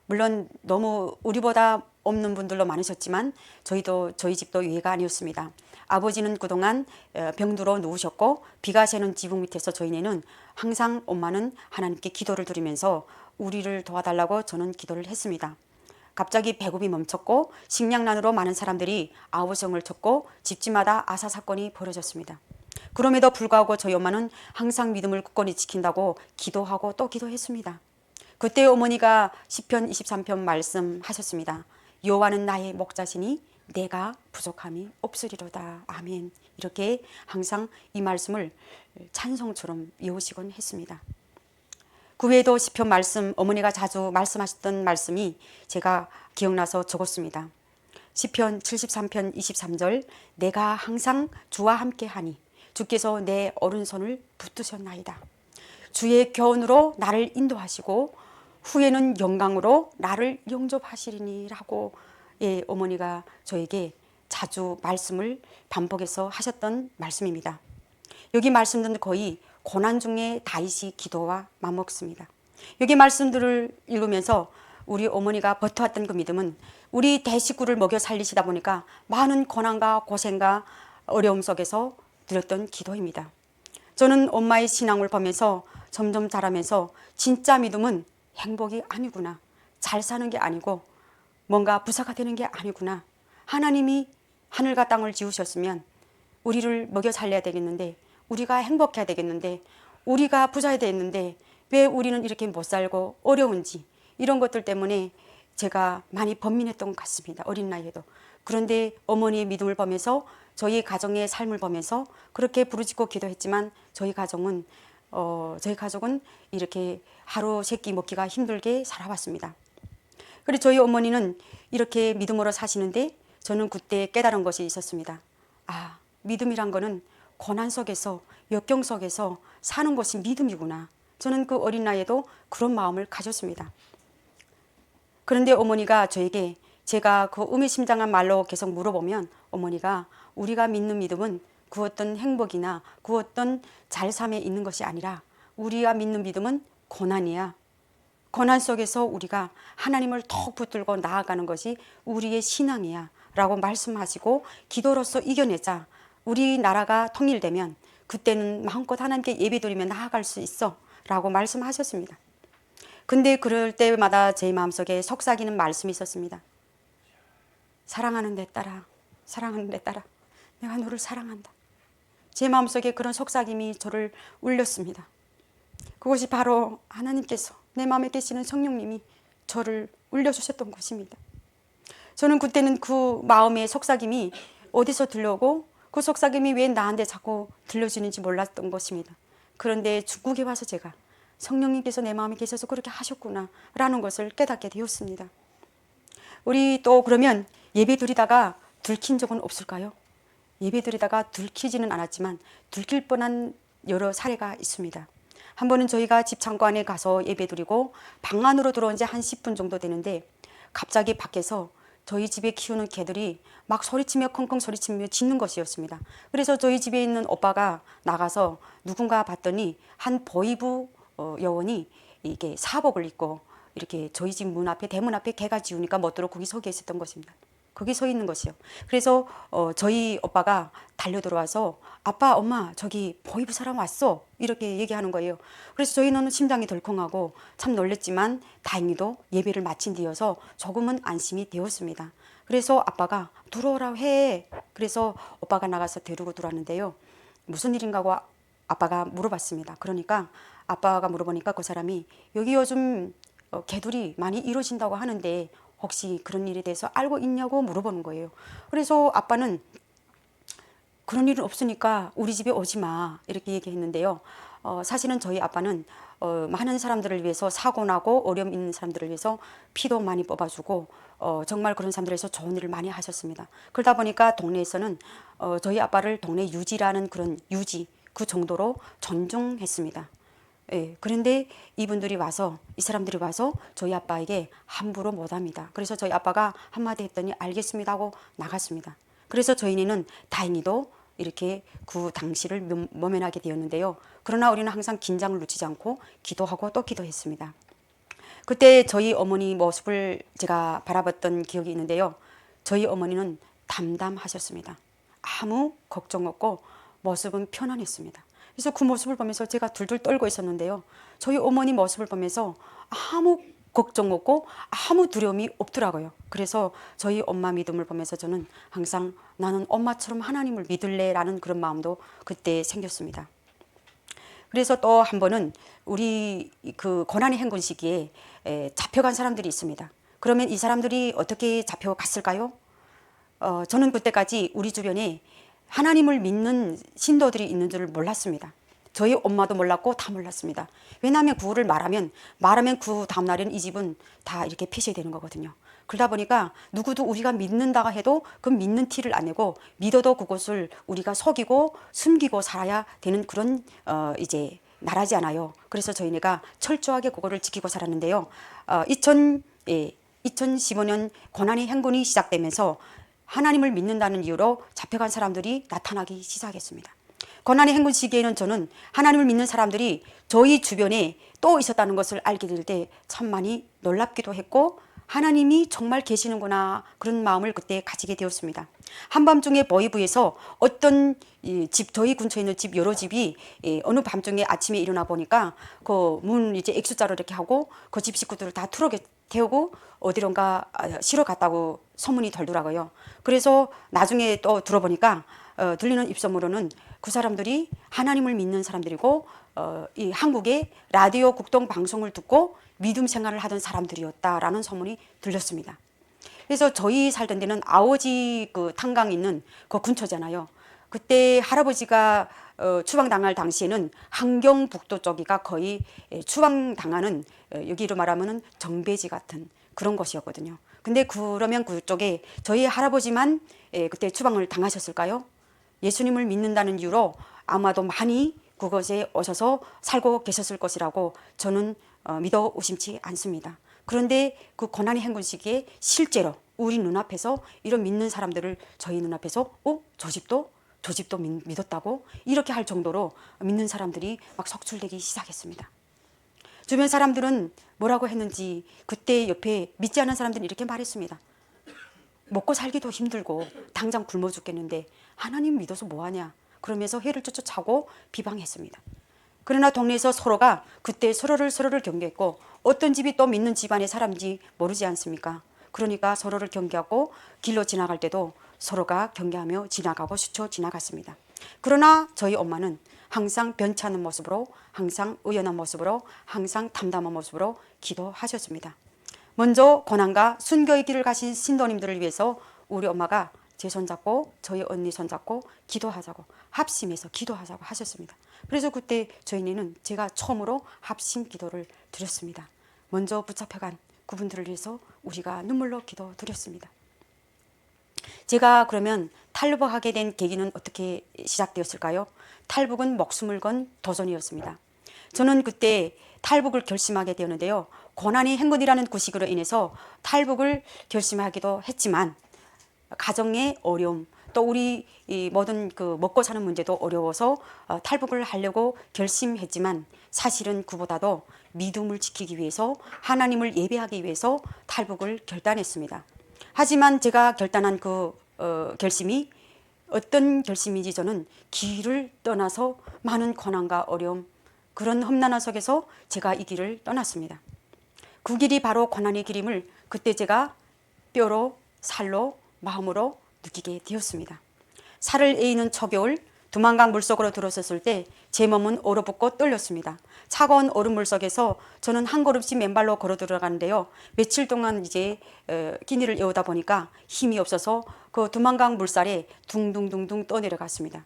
물론 너무 우리보다 없는 분들도 많으셨지만 저희 집도 예가 아니었습니다. 아버지는 그동안 병들어 누우셨고 비가 새는 지붕 밑에서 저희네는 항상 엄마는 하나님께 기도를 드리면서 우리를 도와달라고 저는 기도를 했습니다. 갑자기 배급이 멈췄고 식량난으로 많은 사람들이 아우성을 쳤고 집집마다 아사 사건이 벌어졌습니다. 그럼에도 불구하고 저희 엄마는 항상 믿음을 굳건히 지킨다고 기도하고 또 기도했습니다. 그때 어머니가 시편 23편 말씀하셨습니다. 여호와는 나의 목자시니 내가 부족함이 없으리로다. 아멘. 이렇게 항상 이 말씀을 찬송처럼 외우시곤 했습니다. 그 외에도 시편 말씀, 어머니가 자주 말씀하셨던 말씀이 제가 기억나서 적었습니다. 시편 73편 23절, 내가 항상 주와 함께하니 주께서 내 오른손을 붙드셨나이다. 주의 교훈으로 나를 인도하시고 후에는 영광으로 나를 영접하시리니 라고 어머니가 저에게 자주 말씀을 반복해서 하셨던 말씀입니다. 여기 말씀들은 거의 고난 중에 다윗이 기도와 맞먹습니다. 여기 말씀들을 읽으면서 우리 어머니가 버텨왔던 그 믿음은 우리 대식구를 먹여 살리시다 보니까 많은 고난과 고생과 어려움 속에서 드렸던 기도입니다. 저는 엄마의 신앙을 보면서 점점 자라면서 진짜 믿음은 행복이 아니구나, 잘 사는 게 아니고 뭔가 부자가 되는 게 아니구나, 하나님이 하늘과 땅을 지으셨으면 우리를 먹여 살려야 되겠는데, 우리가 행복해야 되겠는데, 우리가 부자야 되겠는데 왜 우리는 이렇게 못 살고 어려운지, 이런 것들 때문에 제가 많이 번민했던 것 같습니다. 어린 나이에도. 그런데 어머니의 믿음을 보면서 저희 가정의 삶을 보면서 그렇게 부르짖고 기도했지만 저희 가정은 이렇게 하루 세 끼 먹기가 힘들게 살아왔습니다. 그리고 저희 어머니는 이렇게 믿음으로 사시는데 저는 그때 깨달은 것이 있었습니다. 아, 믿음이란 거는 고난 속에서, 역경 속에서 사는 것이 믿음이구나. 저는 그 어린 나이에도 그런 마음을 가졌습니다. 그런데 어머니가 저에게, 제가 그 의미심장한 말로 계속 물어보면 어머니가, 우리가 믿는 믿음은 그 어떤 행복이나 그 어떤 잘 삶에 있는 것이 아니라 우리가 믿는 믿음은 고난이야. 고난 속에서 우리가 하나님을 더욱 붙들고 나아가는 것이 우리의 신앙이야 라고 말씀하시고, 기도로서 이겨내자. 우리나라가 통일되면 그때는 마음껏 하나님께 예배드리며 나아갈 수 있어 라고 말씀하셨습니다. 근데 그럴 때마다 제 마음속에 속삭이는 말씀이 있었습니다. 사랑하는 내 딸아, 사랑하는 내 딸아, 내가 너를 사랑한다. 제 마음속에 그런 속삭임이 저를 울렸습니다. 그것이 바로 하나님께서, 내 마음에 계시는 성령님이 저를 울려주셨던 것입니다. 저는 그때는 그 마음의 속삭임이 어디서 들려오고 그 속삭임이 왜 나한테 자꾸 들려지는지 몰랐던 것입니다. 그런데 중국에 와서 제가 성령님께서 내 마음에 계셔서 그렇게 하셨구나 라는 것을 깨닫게 되었습니다. 우리 또 그러면 예배 드리다가 들킨 적은 없을까요? 예배 드리다가 들키지는 않았지만 들킬 뻔한 여러 사례가 있습니다. 한 번은 저희가 집 창고 안에 가서 예배 드리고 방 안으로 들어온 지 한 10분 정도 되는데 갑자기 밖에서 저희 집에 키우는 개들이 막 소리치며 컹컹 소리치며 짖는 것이었습니다. 그래서 저희 집에 있는 오빠가 나가서 누군가 봤더니 한 보이부 여원이 이게 사복을 입고 이렇게 저희 집 문 앞에, 대문 앞에 개가 짖으니까 멋대로 거기 서 계셨던 것입니다. 거기 서 있는 것이요. 그래서 저희 오빠가 달려 들어와서 아빠, 엄마, 저기 보이부 사람 왔어 이렇게 얘기하는 거예요. 그래서 저희는 심장이 덜컹하고 참 놀랬지만 다행히도 예배를 마친 뒤여서 조금은 안심이 되었습니다. 그래서 아빠가 들어오라고 해. 그래서 오빠가 나가서 데리고 들어왔는데요. 무슨 일인가 하고 아빠가 물어봤습니다. 그러니까 아빠가 물어보니까 그 사람이 여기 요즘 개들이 많이 이루어진다고 하는데 혹시 그런 일에 대해서 알고 있냐고 물어보는 거예요. 그래서 아빠는 그런 일은 없으니까 우리 집에 오지 마 이렇게 얘기했는데요. 사실은 저희 아빠는 많은 사람들을 위해서, 사고 나고 어려움 있는 사람들을 위해서 피도 많이 뽑아주고 정말 그런 사람들을 위해서 좋은 일을 많이 하셨습니다. 그러다 보니까 동네에서는 저희 아빠를 동네 유지라는 그런 유지 그 정도로 존중했습니다. 예, 그런데 이분들이 와서, 이 사람들이 와서 저희 아빠에게 함부로 못합니다. 그래서 저희 아빠가 한마디 했더니 알겠습니다 하고 나갔습니다. 그래서 저희는 다행히도 이렇게 그 당시를 모면하게 되었는데요. 그러나 우리는 항상 긴장을 놓치지 않고 기도하고 또 기도했습니다. 그때 저희 어머니 모습을 제가 바라봤던 기억이 있는데요. 저희 어머니는 담담하셨습니다. 아무 걱정 없고 모습은 편안했습니다. 그래서 그 모습을 보면서 제가 둘둘 떨고 있었는데요. 저희 어머니 모습을 보면서 아무 걱정 없고 아무 두려움이 없더라고요. 그래서 저희 엄마 믿음을 보면서 저는 항상 나는 엄마처럼 하나님을 믿을래라는 그런 마음도 그때 생겼습니다. 그래서 또 한 번은 우리 그 고난의 행군 시기에 잡혀간 사람들이 있습니다. 그러면 이 사람들이 어떻게 잡혀갔을까요? 저는 그때까지 우리 주변에 하나님을 믿는 신도들이 있는 줄을 몰랐습니다. 저희 엄마도 몰랐고 다 몰랐습니다. 왜냐하면 그거를 말하면 그 다음날에는 이 집은 다 이렇게 폐쇄되는 거거든요. 그러다 보니까 누구도 우리가 믿는다고 해도 그 믿는 티를 안 내고 믿어도 그것을 우리가 속이고 숨기고 살아야 되는 그런 이제 나라지 않아요. 그래서 저희네가 철저하게 그거를 지키고 살았는데요. 2015년 고난의 행군이 시작되면서 하나님을 믿는다는 이유로 잡혀간 사람들이 나타나기 시작했습니다. 고난의 행군 시기에는 저는 하나님을 믿는 사람들이 저희 주변에 또 있었다는 것을 알게 될 때 참 많이 놀랍기도 했고, 하나님이 정말 계시는구나, 그런 마음을 그때 가지게 되었습니다. 한밤중에 버이브에서 어떤 집, 저희 근처에 있는 집 여러 집이 어느 밤중에 아침에 일어나 보니까 그 문 이제 X자로 이렇게 하고 그 집 식구들을 다 트럭에 태우고 어디론가 쉬러 갔다고 소문이 돌더라고요. 그래서 나중에 또 들어보니까 들리는 입소문으로는 그 사람들이 하나님을 믿는 사람들이고 이 한국의 라디오 국동 방송을 듣고 믿음 생활을 하던 사람들이었다라는 소문이 들렸습니다. 그래서 저희 살던 데는 아오지 그 탄강 있는 그 근처잖아요. 그때 할아버지가 추방당할 당시에는 함경북도 쪽이가 거의 추방당하는, 여기로 말하면은 정배지 같은 그런 곳이었거든요. 근데 그러면 그쪽에 저희 할아버지만 그때 추방을 당하셨을까요? 예수님을 믿는다는 이유로 아마도 많이 그곳에 오셔서 살고 계셨을 것이라고 저는 믿어 의심치 않습니다. 그런데 그 고난의 행군 시기에 실제로 우리 눈앞에서 이런 믿는 사람들을 저희 눈앞에서 저 집도 믿었다고 이렇게 할 정도로 믿는 사람들이 막 속출되기 시작했습니다. 주변 사람들은 뭐라고 했는지 그때 옆에 믿지 않는 사람들은 이렇게 말했습니다. 먹고 살기도 힘들고 당장 굶어 죽겠는데 하나님 믿어서 뭐하냐, 그러면서 해를 쫓아차고 비방했습니다. 그러나 동네에서 서로가 그때 서로를 경계했고, 어떤 집이 또 믿는 집안의 사람인지 모르지 않습니까? 그러니까 서로를 경계하고 길로 지나갈 때도 서로가 경계하며 지나가고 스쳐 지나갔습니다. 그러나 저희 엄마는 항상 변치 않는 모습으로, 항상 의연한 모습으로, 항상 담담한 모습으로 기도하셨습니다. 먼저 고난과 순교의 길을 가신 신도님들을 위해서 우리 엄마가 제 손잡고 저희 언니 손잡고 기도하자고, 합심해서 기도하자고 하셨습니다. 그래서 그때 저희는 제가 처음으로 합심 기도를 드렸습니다. 먼저 붙잡혀간 그분들을 위해서 우리가 눈물로 기도 드렸습니다. 제가 그러면 탈북하게 된 계기는 어떻게 시작되었을까요? 탈북은 목숨을 건 도전이었습니다. 저는 그때 탈북을 결심하게 되었는데요. 고난의 행군이라는 구식으로 인해서 탈북을 결심하기도 했지만 가정의 어려움, 또 우리 모든 그 먹고 사는 문제도 어려워서 탈북을 하려고 결심했지만 사실은 그보다도 믿음을 지키기 위해서, 하나님을 예배하기 위해서 탈북을 결단했습니다. 하지만 제가 결단한 그 결심이 어떤 결심인지 저는 길을 떠나서 많은 고난과 어려움, 그런 험난한 속에서 제가 이 길을 떠났습니다. 그 길이 바로 고난의 길임을 그때 제가 뼈로 살로 마음으로 느끼게 되었습니다. 살을 에이는 초겨울 두만강 물속으로 들어섰을 때 제 몸은 얼어붙고 떨렸습니다. 차가운 얼음물 속에서 저는 한 걸음씩 맨발로 걸어 들어가는데요. 며칠 동안 이제 끼니를 에우다 보니까 힘이 없어서 그 두만강 물살에 둥둥둥둥 떠내려갔습니다.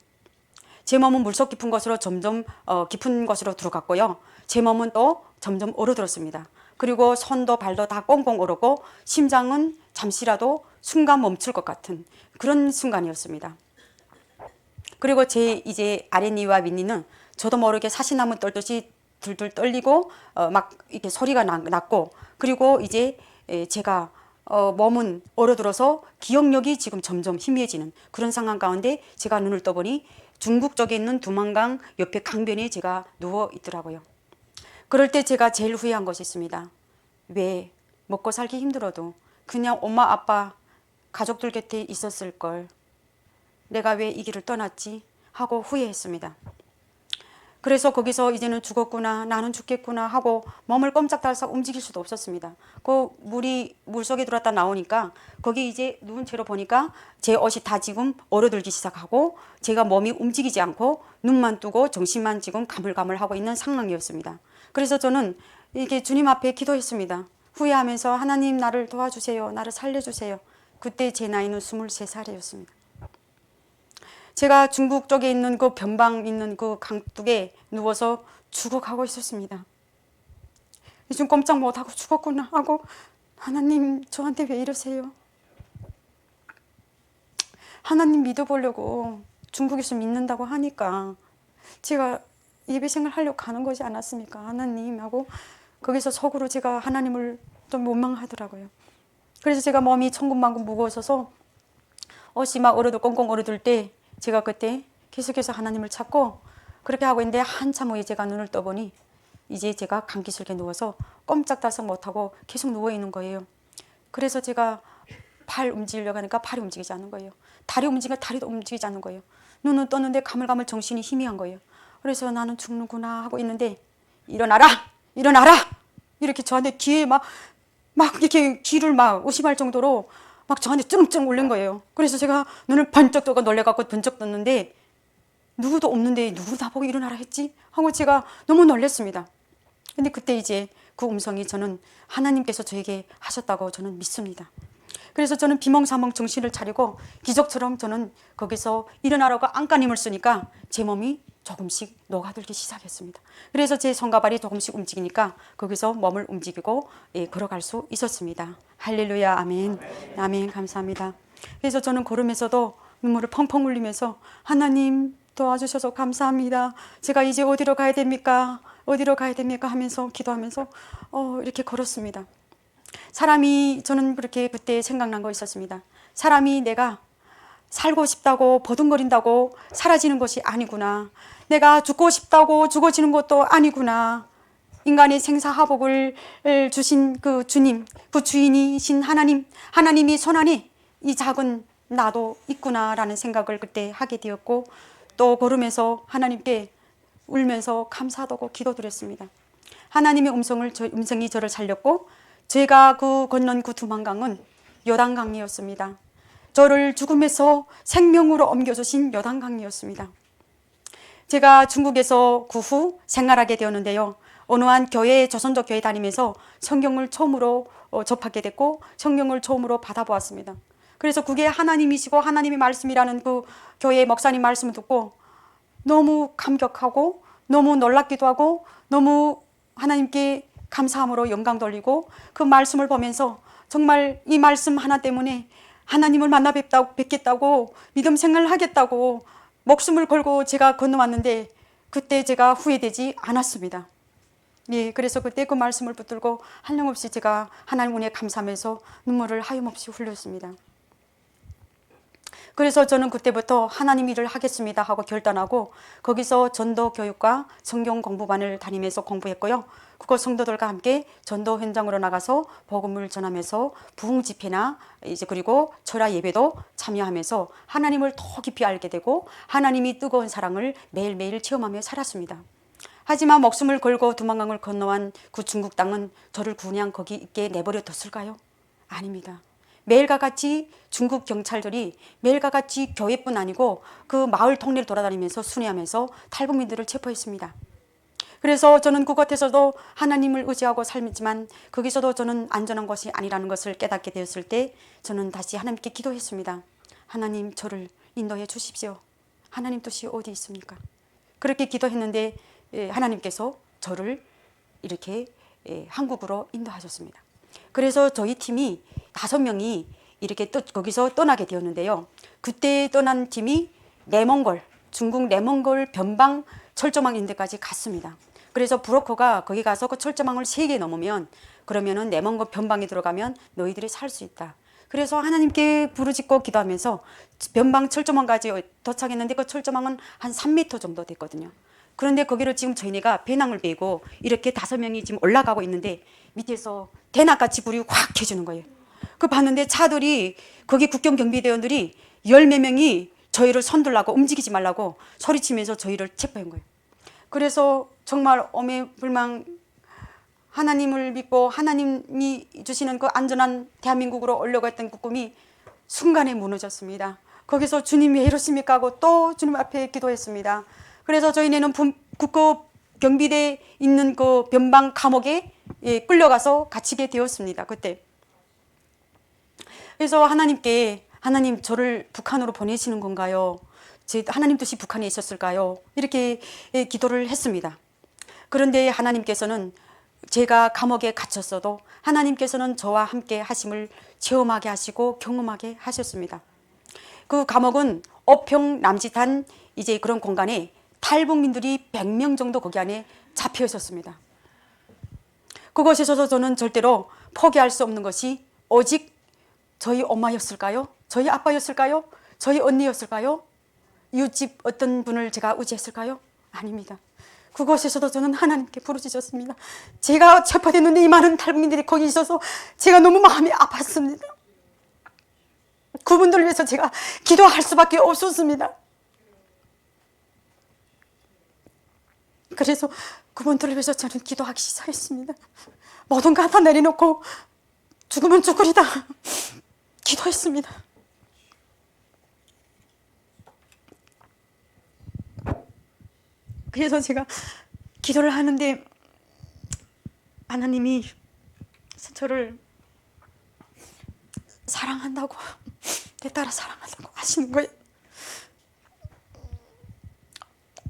제 몸은 물속 깊은 곳으로 점점 깊은 곳으로 들어갔고요. 제 몸은 또 점점 얼어들었습니다. 그리고 손도 발도 다 꽁꽁 얼었고 심장은 잠시라도 순간 멈출 것 같은 그런 순간이었습니다. 그리고 제 이제 아랫니와 윗니는 저도 모르게 사시나무 떨듯이 들들 떨리고 막 이렇게 소리가 났고, 그리고 이제 제가 몸은 얼어들어서 기억력이 지금 점점 희미해지는 그런 상황 가운데 제가 눈을 떠보니 중국 쪽에 있는 두만강 옆에 강변에 제가 누워 있더라고요. 그럴 때 제가 제일 후회한 것이 있습니다. 왜 먹고 살기 힘들어도 그냥 엄마 아빠 가족들 곁에 있었을 걸, 내가 왜 이 길을 떠났지 하고 후회했습니다. 그래서 거기서 이제는 죽었구나, 나는 죽겠구나 하고 몸을 꼼짝달싹 움직일 수도 없었습니다. 그 물이 물속에 들어왔다 나오니까 거기 이제 누운 채로 보니까 제 옷이 다 지금 얼어들기 시작하고 제가 몸이 움직이지 않고 눈만 뜨고 정신만 지금 가물가물하고 있는 상황이었습니다. 그래서 저는 이렇게 주님 앞에 기도했습니다. 후회하면서 하나님 나를 도와주세요, 나를 살려주세요. 그때 제 나이는 23살이었습니다. 제가 중국 쪽에 있는 그 변방 있는 그 강둑에 누워서 죽어가고 있었습니다. 요즘 꼼짝 못하고 죽었구나 하고, 하나님 저한테 왜 이러세요? 하나님 믿어보려고 중국에서 믿는다고 하니까 제가 예배생을 하려고 가는 것이 않았습니까? 하나님 하고 거기서 속으로 제가 하나님을 좀 원망하더라고요. 그래서 제가 몸이 천근만근 무거워져서 옷이 막 얼어들 꽁꽁 얼어들 때 제가 그때 계속해서 하나님을 찾고 그렇게 하고 있는데 한참 후에 제가 눈을 떠보니 이제 제가 감기실에 누워서 꼼짝달싹 못하고 계속 누워있는 거예요. 그래서 제가 발 움직이려고 하니까 발이 움직이지 않는 거예요. 다리 움직이니까 다리도 움직이지 않는 거예요. 눈은 떴는데 가물가물 정신이 희미한 거예요. 그래서 나는 죽는구나 하고 있는데 일어나라! 일어나라! 이렇게 저한테 귀에 막 이렇게 귀를 막 의심할 정도로 막 저한테 쭈릉쭈릉 울린 거예요. 그래서 제가 눈을 번쩍 뜨고 놀래갖고 번쩍 떴는데 누구도 없는데 누구 나보고 일어나라 했지? 하고 제가 너무 놀랐습니다. 근데 그때 이제 그 음성이 저는 하나님께서 저에게 하셨다고 저는 믿습니다. 그래서 저는 비몽사몽 정신을 차리고 기적처럼 저는 거기서 일어나라고 안간힘을 쓰니까 제 몸이 조금씩 녹아들기 시작했습니다. 그래서 제 손과 발이 조금씩 움직이니까 거기서 몸을 움직이고 걸어갈 수 있었습니다. 할렐루야, 아멘. 아멘, 감사합니다. 그래서 저는 걸으면서도 눈물을 펑펑 흘리면서 하나님 도와주셔서 감사합니다. 제가 이제 어디로 가야 됩니까? 어디로 가야 됩니까? 하면서 기도하면서 이렇게 걸었습니다. 저는 그렇게 그때 생각난 거 있었습니다. 사람이 내가 살고 싶다고 버둥거린다고 사라지는 것이 아니구나. 내가 죽고 싶다고 죽어지는 것도 아니구나. 인간의 생사화복을 주신 그 주님, 그 주인이신 하나님이 손안에 이 작은 나도 있구나라는 생각을 그때 하게 되었고 또 걸으면서 하나님께 울면서 감사하다고 기도드렸습니다. 하나님의 음성이 저를 살렸고 제가 건넌 그 두만강은 요단강이었습니다. 저를 죽음에서 생명으로 옮겨주신 요단강이었습니다. 제가 중국에서 그 후 생활하게 되었는데요. 어느 한 조선족 교회 다니면서 성경을 처음으로 접하게 됐고 성경을 처음으로 받아보았습니다. 그래서 그게 하나님이시고 하나님의 말씀이라는 그 교회 목사님 말씀을 듣고 너무 감격하고 너무 놀랍기도 하고 너무 하나님께 감사함으로 영광 돌리고 그 말씀을 보면서 정말 이 말씀 하나 때문에 하나님을 만나 뵙겠다고 믿음 생활을 하겠다고 목숨을 걸고 제가 건너왔는데 그때 제가 후회되지 않았습니다. 예, 그래서 그때 그 말씀을 붙들고 한량없이 제가 하나님 은혜에 감사하면서 눈물을 하염없이 흘렸습니다. 그래서 저는 그때부터 하나님 일을 하겠습니다 하고 결단하고 거기서 전도 교육과 성경 공부반을 다니면서 공부했고요. 그곳 성도들과 함께 전도 현장으로 나가서 복음을 전하면서 부흥 집회나 그리고 철야 예배도 참여하면서 하나님을 더 깊이 알게 되고 하나님이 뜨거운 사랑을 매일매일 체험하며 살았습니다. 하지만 목숨을 걸고 두만강을 건너간 그 중국 땅은 저를 그냥 거기 있게 내버려 뒀을까요? 아닙니다. 매일과 같이 중국 경찰들이 매일과 같이 교회뿐 아니고 그 마을 통례를 돌아다니면서 순회하면서 탈북민들을 체포했습니다. 그래서 저는 그곳에서도 하나님을 의지하고 살지만 거기서도 저는 안전한 것이 아니라는 것을 깨닫게 되었을 때 저는 다시 하나님께 기도했습니다. 하나님 저를 인도해 주십시오. 하나님 뜻이 어디 있습니까? 그렇게 기도했는데 하나님께서 저를 이렇게 한국으로 인도하셨습니다. 그래서 저희 팀이 5명이 이렇게 거기서 떠나게 되었는데요. 그때 떠난 팀이 중국 내몽골 변방 철조망 있는 데까지 갔습니다. 그래서 브로커가 거기 가서 그 철조망을 3개 넘으면 그러면은 내몽골 변방에 들어가면 너희들이 살 수 있다. 그래서 하나님께 부르짖고 기도하면서 변방 철조망까지 도착했는데 그 철조망은 한 3m 정도 됐거든요. 그런데 거기를 지금 저희네가 배낭을 메고 이렇게 5명이 지금 올라가고 있는데 밑에서 대낮같이 불이 확 켜주는 거예요. 그 봤는데 차들이 거기 국경 경비대원들이 10몇 명이 저희를 손들라고 움직이지 말라고 소리치면서 저희를 체포한 거예요. 그래서 정말 오매불망 하나님을 믿고 하나님이 주시는 그 안전한 대한민국으로 오려고 했던 그 꿈이 순간에 무너졌습니다. 거기서 주님 왜 이러십니까 하고 또 주님 앞에 기도했습니다. 그래서 저희는 국고 경비대에 있는 그 변방 감옥에 끌려가서 갇히게 되었습니다. 그때. 그래서 하나님 저를 북한으로 보내시는 건가요? 하나님 뜻이 북한에 있었을까요? 이렇게 기도를 했습니다. 그런데 하나님께서는 제가 감옥에 갇혔어도 하나님께서는 저와 함께 하심을 체험하게 하시고 경험하게 하셨습니다. 그 감옥은 어평 남짓한 그런 공간에 탈북민들이 100명 정도 거기 안에 잡혀 있었습니다. 그것에서도 저는 절대로 포기할 수 없는 것이 오직 저희 엄마였을까요? 저희 아빠였을까요? 저희 언니였을까요? 이웃집 어떤 분을 제가 의지했을까요? 아닙니다. 그곳에서도 저는 하나님께 부르짖었습니다. 제가 체포됐는데 이 많은 탈북민들이 거기 있어서 제가 너무 마음이 아팠습니다. 그분들을 위해서 제가 기도할 수밖에 없었습니다. 그래서 그분들을 위해서 저는 기도하기 시작했습니다. 모든 거 다 내려놓고 죽으면 죽으리다 기도했습니다. 그래서 제가 기도를 하는데 하나님이 저를 사랑한다고, 내 딸을 사랑한다고 하시는 거예요.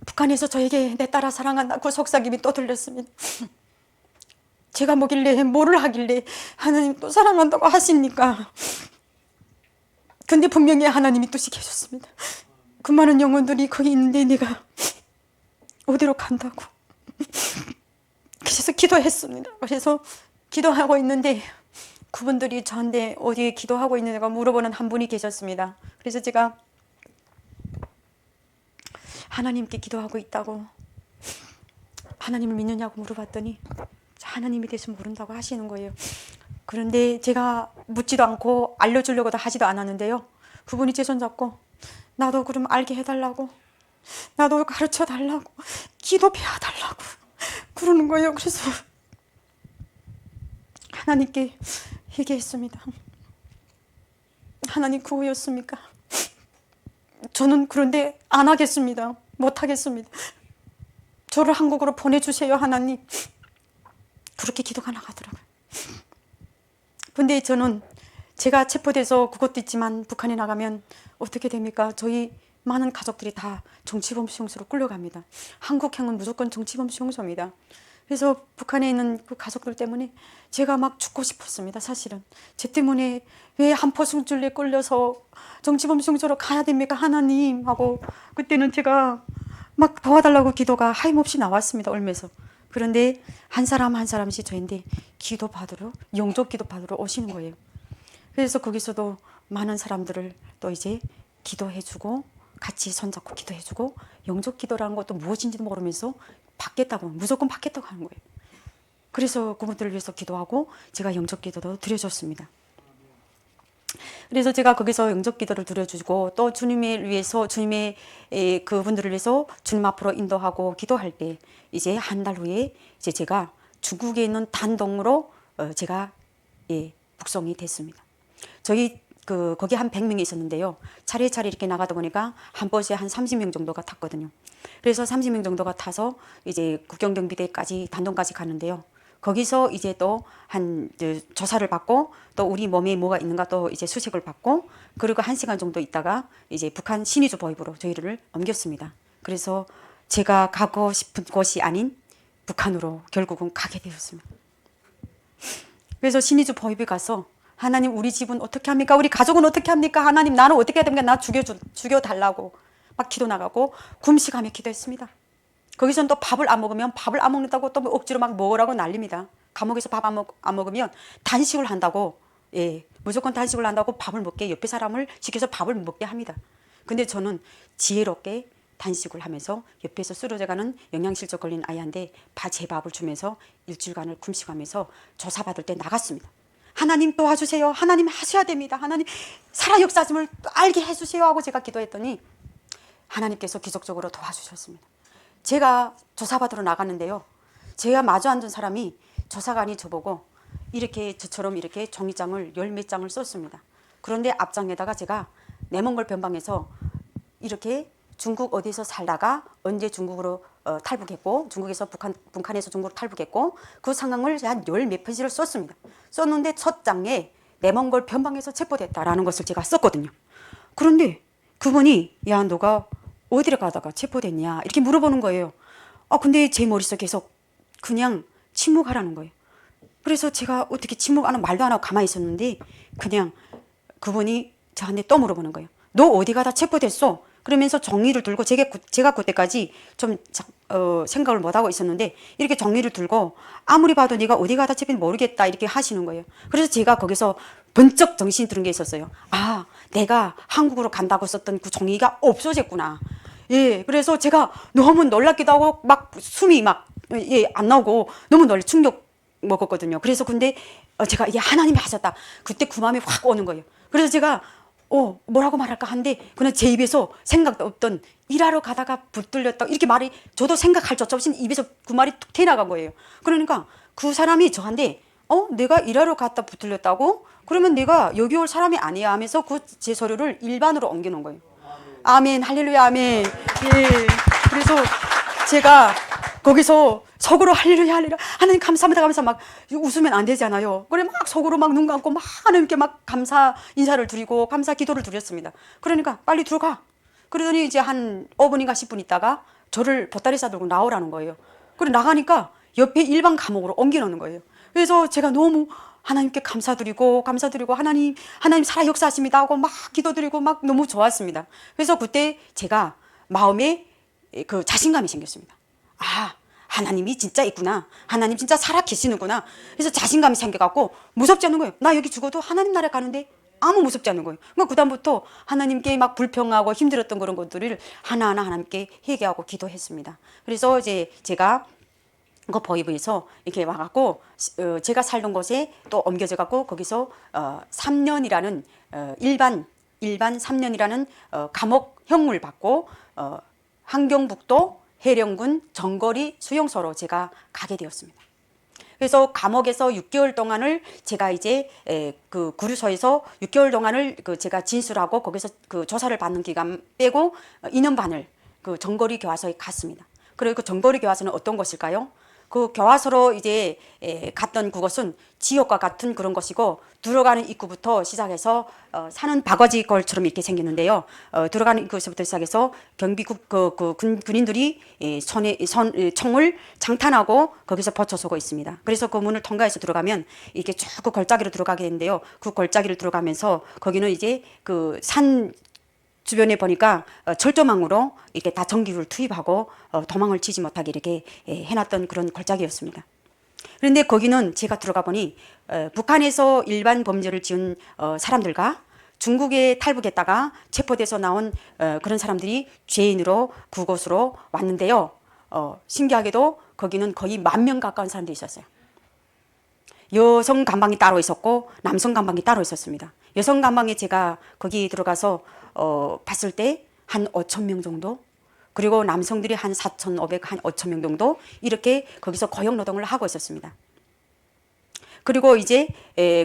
북한에서 저에게 내 딸을 사랑한다고 속삭임이 또 들렸습니다. 제가 뭐길래, 뭐를 하길래 하나님 또 사랑한다고 하시니까. 근데 분명히 하나님이 뜻이 계셨습니다. 그 많은 영혼들이 거기 있는데 내가 어디로 간다고. 그래서 기도했습니다. 그래서 기도하고 있는데 그분들이 저한테 어디에 기도하고 있는가 물어보는 한 분이 계셨습니다. 그래서 제가 하나님께 기도하고 있다고, 하나님을 믿느냐고 물어봤더니 하나님에 대해서 모른다고 하시는 거예요. 그런데 제가 묻지도 않고 알려주려고도 하지도 않았는데요, 그분이 제 손 잡고 나도 그럼 알게 해달라고, 나도 가르쳐 달라고, 기도 배워달라고 그러는 거예요. 그래서 하나님께 얘기했습니다. 하나님 그거였습니까? 저는 그런데 안 하겠습니다. 못 하겠습니다. 저를 한국으로 보내주세요 하나님. 그렇게 기도가 나가더라고요. 근데 저는 제가 체포돼서 그것도 있지만 북한에 나가면 어떻게 됩니까? 저희 많은 가족들이 다 정치범 수용소로 끌려갑니다. 한국형은 무조건 정치범 수용소입니다. 그래서 북한에 있는 그 가족들 때문에 제가 막 죽고 싶었습니다. 사실은 제 때문에 왜 한포승줄에 끌려서 정치범 수용소로 가야 됩니까 하나님 하고, 그때는 제가 막 도와달라고 기도가 하염없이 나왔습니다. 울면서. 그런데 한 사람 한 사람씩 저희한테 기도 받으러, 영접 기도 받으러 오시는 거예요. 그래서 거기서도 많은 사람들을 또 이제 기도해주고 같이 손잡고 기도해주고, 영접 기도라는 것도 무엇인지도 모르면서 받겠다고, 무조건 받겠다고 하는 거예요. 그래서 그분들을 위해서 기도하고 제가 영접 기도도 드려줬습니다. 그래서 제가 거기서 영접 기도를 드려주고 또 주님을 위해서, 주님의 그분들을 위해서 주님 앞으로 인도하고 기도할 때 이제 한 달 후에 이제 제가 중국에 있는 단동으로 제가 북송이 됐습니다. 저희 거기 한 100명이 있었는데요. 차례차례 이렇게 나가다 보니까 한 버스에 한 30명 정도가 탔거든요. 그래서 30명 정도가 타서 이제 국경경비대까지 단동까지 가는데요. 거기서 이제 또 한 조사를 받고 또 우리 몸에 뭐가 있는가 또 이제 수색을 받고, 그리고 1시간 정도 있다가 이제 북한 신의주 보위부로 저희를 옮겼습니다. 그래서 제가 가고 싶은 곳이 아닌 북한으로 결국은 가게 되었습니다. 그래서 신의주 보위부에 가서 하나님 우리 집은 어떻게 합니까? 우리 가족은 어떻게 합니까? 하나님 나는 어떻게 해야 됩니까? 나 죽여달라고 막 기도 나가고 금식하며 기도했습니다. 거기서는 또 밥을 안 먹으면 밥을 안 먹는다고 또 억지로 막 먹으라고 난립니다. 감옥에서 밥 안 먹으면 단식을 한다고, 무조건 단식을 한다고 밥을 먹게, 옆에 사람을 시켜서 밥을 먹게 합니다. 근데 저는 지혜롭게 단식을 하면서 옆에서 쓰러져가는 영양실조 걸린 아이한테 제 밥을 주면서 일주일간을 금식하면서 조사받을 때 나갔습니다. 하나님 도와주세요. 하나님 하셔야 됩니다. 하나님 살아 역사심을 알게 해주세요 하고 제가 기도했더니 하나님께서 기적적으로 도와주셨습니다. 제가 조사받으러 나갔는데요, 제가 마주 앉은 사람이 조사관이 저보고 이렇게 저처럼 이렇게 종이장을 10몇 장을 썼습니다. 그런데 앞장에다가 제가 내몽골 변방에서 이렇게 중국 어디서 살다가 언제 중국으로 탈북했고, 중국에서 북한에서 중국으로 탈북했고, 그 상황을 한 10몇 페이지를 썼습니다. 썼는데 첫 장에 내몽골 변방에서 체포됐다라는 것을 제가 썼거든요. 그런데 그분이 야 너가 어디를 가다가 체포됐냐 이렇게 물어보는 거예요. 근데 제 머릿속에 계속 그냥 침묵하라는 거예요. 그래서 제가 어떻게 침묵 안 하고 말도 안 하고 가만히 있었는데 그냥 그분이 저한테 또 물어보는 거예요. 너 어디 가다 체포됐어? 그러면서 종이를 들고 제가 그때까지 좀 생각을 못하고 있었는데 이렇게 종이를 들고 아무리 봐도 네가 어디 가다 잡힌지 모르겠다 이렇게 하시는 거예요. 그래서 제가 거기서 번쩍 정신이 드는 게 있었어요. 아, 내가 한국으로 간다고 썼던 그 종이가 없어졌구나. 예, 그래서 제가 너무 놀랍기도 하고 막 숨이 막 안 나오고 너무 충격 먹었거든요. 그래서 근데 제가 이게 하나님이 하셨다. 그때 그 마음이 확 오는 거예요. 그래서 제가 뭐라고 말할까 하는데 그냥 제 입에서 생각도 없던 일하러 가다가 붙들렸다 이렇게 말이 저도 생각할 줄 없이 입에서 그 말이 툭 튀어나간 거예요. 그러니까 그 사람이 저한테 내가 일하러 갔다 붙들렸다고? 그러면 내가 여기 올 사람이 아니야 하면서 그 제 서류를 일반으로 옮겨놓은 거예요. 아멘, 할렐루야, 아멘. 예. 그래서 제가 거기서 속으로 할렐루야, 할렐루야, 하나님 감사합니다, 감사 막 웃으면 안 되잖아요. 그래 막 속으로 막 눈 감고 막 하나님께 막 감사 인사를 드리고 감사 기도를 드렸습니다. 그러니까 빨리 들어가. 그러더니 이제 한 5분인가 10분 있다가 저를 보따리 싸들고 나오라는 거예요. 그래 나가니까 옆에 일반 감옥으로 옮겨놓는 거예요. 그래서 제가 너무 하나님께 감사드리고 하나님 살아 역사하십니다 하고 막 기도드리고 막 너무 좋았습니다. 그래서 그때 제가 마음에 그 자신감이 생겼습니다. 아, 하나님이 진짜 있구나. 하나님 진짜 살아 계시는구나. 그래서 자신감이 생겨갖고 무섭지 않은 거예요. 나 여기 죽어도 하나님 나라 가는데 아무 무섭지 않은 거예요. 그러니까 그다음부터 하나님께 막 불평하고 힘들었던 그런 것들을 하나하나 하나님께 회개하고 기도했습니다. 그래서 이제 제가 그 보이브에서 이렇게 와갖고 제가 살던 곳에 또 옮겨져 갖고 거기서 3년이라는 일반 3년이라는 감옥형을 받고 함경북도 해령군 정거리 수용소로 제가 가게 되었습니다. 그래서 감옥에서 6개월 동안을 제가 이제 그 구류소에서 6개월 동안을 그 제가 진술하고 거기서 그 조사를 받는 기간 빼고 2년 반을 그 정거리 교화소에 갔습니다. 그리고 그 정거리 교화소는 어떤 것일까요? 그 교화소로 이제 갔던 그것은 지옥과 같은 그런 것이고 들어가는 입구부터 시작해서 사는 바가지 걸처럼 이렇게 생겼는데요. 들어가는 입구부터 시작해서 경비국 군인들이 손에 총을 장탄하고 거기서 버텨서고 있습니다. 그래서 그 문을 통과해서 들어가면 이렇게 쭉 그 골짜기로 들어가게 되는데요. 그 골짜기를 들어가면서 거기는 이제 그 산 주변에 보니까 철조망으로 이렇게 다 전기를 투입하고 도망을 치지 못하게 이렇게 해놨던 그런 골짜기였습니다. 그런데 거기는 제가 들어가 보니 북한에서 일반 범죄를 지은 사람들과 중국에 탈북했다가 체포돼서 나온 그런 사람들이 죄인으로 그곳으로 왔는데요. 신기하게도 거기는 거의 10,000명 가까운 사람들이 있었어요. 여성 감방이 따로 있었고 남성 감방이 따로 있었습니다. 여성 감방에 제가 거기 들어가서 봤을 때 한 5,000명 정도, 그리고 남성들이 한 4,500, 한 5,000명 정도 이렇게 거기서 고용노동을 하고 있었습니다. 그리고 이제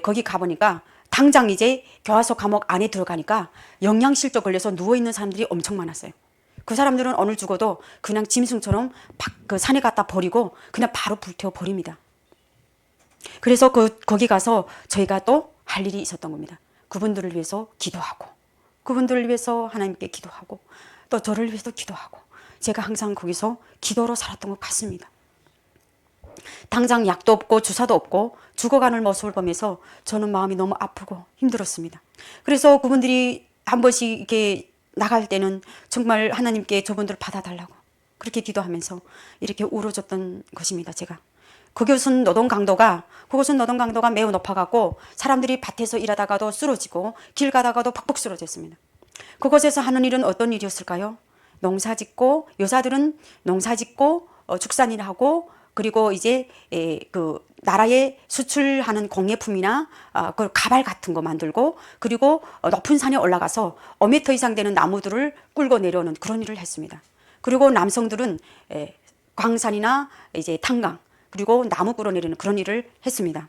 거기 가보니까 당장 이제 교화소 감옥 안에 들어가니까 영양실조 걸려서 누워있는 사람들이 엄청 많았어요. 그 사람들은 오늘 죽어도 그냥 짐승처럼 그 산에 갖다 버리고 그냥 바로 불태워 버립니다. 그래서 거기 가서 저희가 또 할 일이 있었던 겁니다. 그분들을 위해서 기도하고, 그분들을 위해서 하나님께 기도하고, 또 저를 위해서 기도하고, 제가 항상 거기서 기도로 살았던 것 같습니다. 당장 약도 없고 주사도 없고 죽어가는 모습을 보면서 저는 마음이 너무 아프고 힘들었습니다. 그래서 그분들이 한 번씩 이렇게 나갈 때는 정말 하나님께 저분들을 받아달라고 그렇게 기도하면서 이렇게 울어줬던 것입니다. 제가 그곳은 노동 강도가 매우 높아갖고 사람들이 밭에서 일하다가도 쓰러지고 길 가다가도 팍팍 쓰러졌습니다. 그곳에서 하는 일은 어떤 일이었을까요? 농사짓고, 여자들은 농사짓고 축산일 하고, 그리고 이제 그 나라에 수출하는 공예품이나 그 가발 같은 거 만들고, 그리고 높은 산에 올라가서 5m 이상 되는 나무들을 끌고 내려오는 그런 일을 했습니다. 그리고 남성들은 광산이나 이제 탄광, 그리고 나무 끌어내리는 그런 일을 했습니다.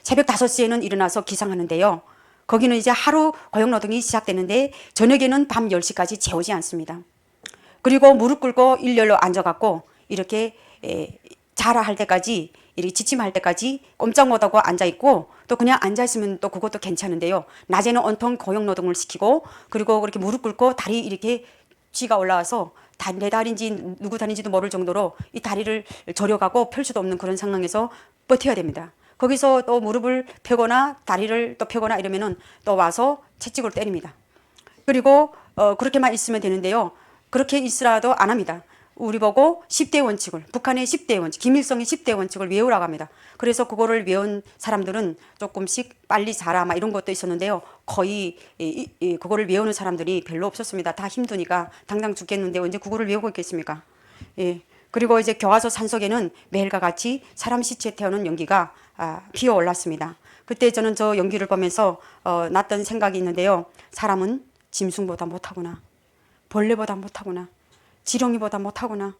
새벽 5시에는 일어나서 기상하는데요. 거기는 이제 하루 고용노동이 시작되는데 저녁에는 밤 10시까지 재우지 않습니다. 그리고 무릎 꿇고 일렬로 앉아갖고 이렇게 자라 할 때까지, 이렇게 지침할 때까지 꼼짝 못하고 앉아있고, 또 그냥 앉아있으면 또 그것도 괜찮은데요. 낮에는 온통 고용노동을 시키고, 그리고 그렇게 무릎 꿇고 다리 이렇게 쥐가 올라와서 내 다리인지 누구 다리인지도 모를 정도로 이 다리를 저려가고 펼 수도 없는 그런 상황에서 버텨야 됩니다. 거기서 또 무릎을 펴거나 다리를 또 펴거나 이러면은 또 와서 채찍으로 때립니다. 그리고 그렇게만 있으면 되는데요. 그렇게 있으라도 안 합니다. 우리 보고 10대 원칙을, 북한의 10대 원칙, 김일성의 10대 원칙을 외우라고 합니다. 그래서 그거를 외운 사람들은 조금씩 빨리 자라 막 이런 것도 있었는데요. 거의 그거를 외우는 사람들이 별로 없었습니다. 다 힘드니까 당장 죽겠는데 언제 그거를 외우고 있겠습니까? 예. 그리고 이제 교과서 산속에는 매일과 같이 사람 시체 태우는 연기가 피어 올랐습니다. 그때 저는 저 연기를 보면서 났던 생각이 있는데요. 사람은 짐승보다 못하구나. 벌레보다 못하구나. 지렁이보다 못하구나.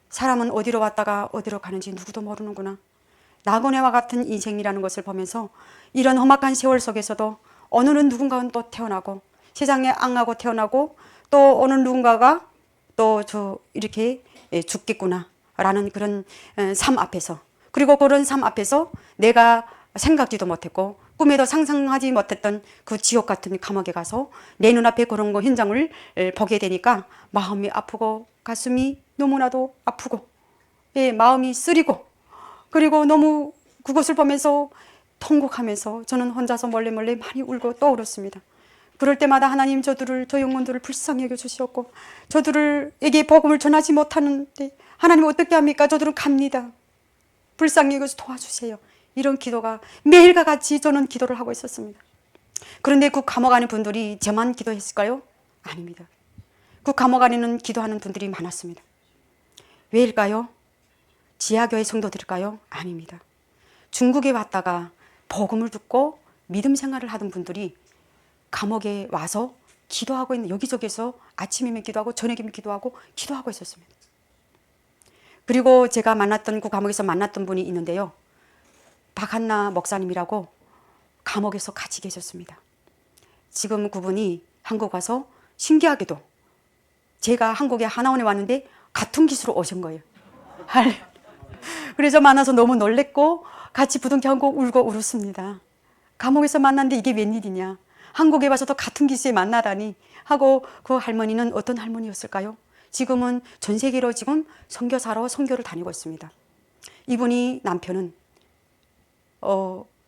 사람은 어디로 왔다가 어디로 가는지 누구도 모르는구나. 나그네와 같은 인생이라는 것을 보면서 이런 험악한 세월 속에서도 오늘은 누군가는 또 태어나고 세상에 앙하고 태어나고 또 어느 누군가가 또 저 이렇게 죽겠구나 라는 그런 삶 앞에서, 그리고 그런 삶 앞에서 내가 생각지도 못했고 꿈에도 상상하지 못했던 그 지옥 같은 감옥에 가서 내 눈앞에 그런 거 현장을 보게 되니까 마음이 아프고 가슴이 너무나도 아프고 마음이 쓰리고, 그리고 너무 그것을 보면서 통곡하면서 저는 혼자서 몰래 많이 울고 또 울었습니다. 그럴 때마다 하나님 저 영혼들을 불쌍히 여겨 주시었고 저들에게 복음을 전하지 못하는데 하나님 어떻게 합니까? 저들은 갑니다. 불쌍히 여겨서 도와주세요. 이런 기도가 매일과 같이 저는 기도를 하고 있었습니다. 그런데 그 감옥 안에 분들이 저만 기도했을까요? 아닙니다. 그 감옥 안에는 기도하는 분들이 많았습니다. 왜일까요? 지하교회 성도들일까요? 아닙니다. 중국에 왔다가 복음을 듣고 믿음 생활을 하던 분들이 감옥에 와서 기도하고 있는, 여기저기서 아침이면 기도하고 저녁이면 기도하고 있었습니다. 그리고 제가 만났던 그 감옥에서 만났던 분이 있는데요. 박한나 목사님이라고 감옥에서 같이 계셨습니다. 지금 그분이 한국 와서 신기하게도 제가 한국에 하나원에 왔는데 같은 기수로 오신 거예요. 그래서 만나서 너무 놀랬고 같이 부둥켜 안고 울고 울었습니다. 감옥에서 만났는데 이게 웬일이냐. 한국에 와서도 같은 기수에 만나다니 하고, 그 할머니는 어떤 할머니였을까요? 지금은 전 세계로 지금 선교사로 선교를 다니고 있습니다. 이분이 남편은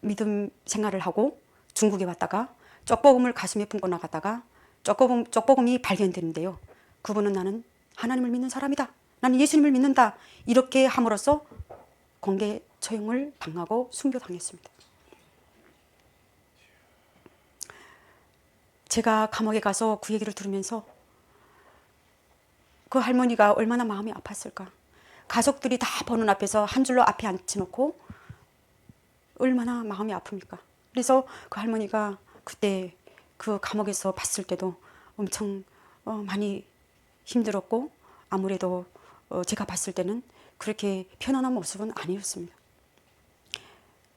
믿음 생활을 하고 중국에 왔다가 쪽복음을 가슴에 품고 나갔다가 쪽복음이 발견되는데요. 그분은 나는 하나님을 믿는 사람이다. 나는 예수님을 믿는다. 이렇게 함으로써 공개 처형을 당하고 순교당했습니다. 제가 감옥에 가서 그 얘기를 들으면서 그 할머니가 얼마나 마음이 아팠을까. 가족들이 다 보는 앞에서 한 줄로 앞에 앉혀놓고 얼마나 마음이 아픕니까. 그래서 그 할머니가 그때 그 감옥에서 봤을 때도 엄청 많이 힘들었고, 아무래도 제가 봤을 때는 그렇게 편안한 모습은 아니었습니다.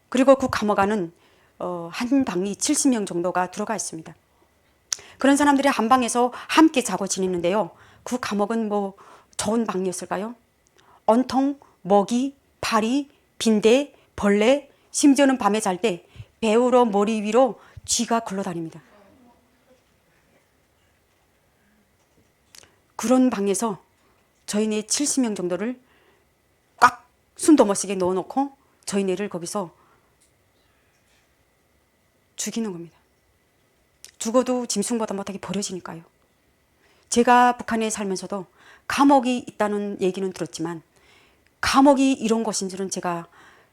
그리고 그 감옥 안은 한 방이 70명 정도가 들어가 있습니다. 그런 사람들이 한 방에서 함께 자고 지내는데요. 그 감옥은 뭐 좋은 방이었을까요? 온통 모기, 파리, 빈대, 벌레, 심지어는 밤에 잘 때 배우로 머리 위로 쥐가 굴러다닙니다. 그런 방에서 저희네 70명 정도를 꽉 숨도 못 쉬게 넣어놓고 저희네를 거기서 죽이는 겁니다. 죽어도 짐승보다 못하게 버려지니까요. 제가 북한에 살면서도 감옥이 있다는 얘기는 들었지만 감옥이 이런 곳인 줄은 제가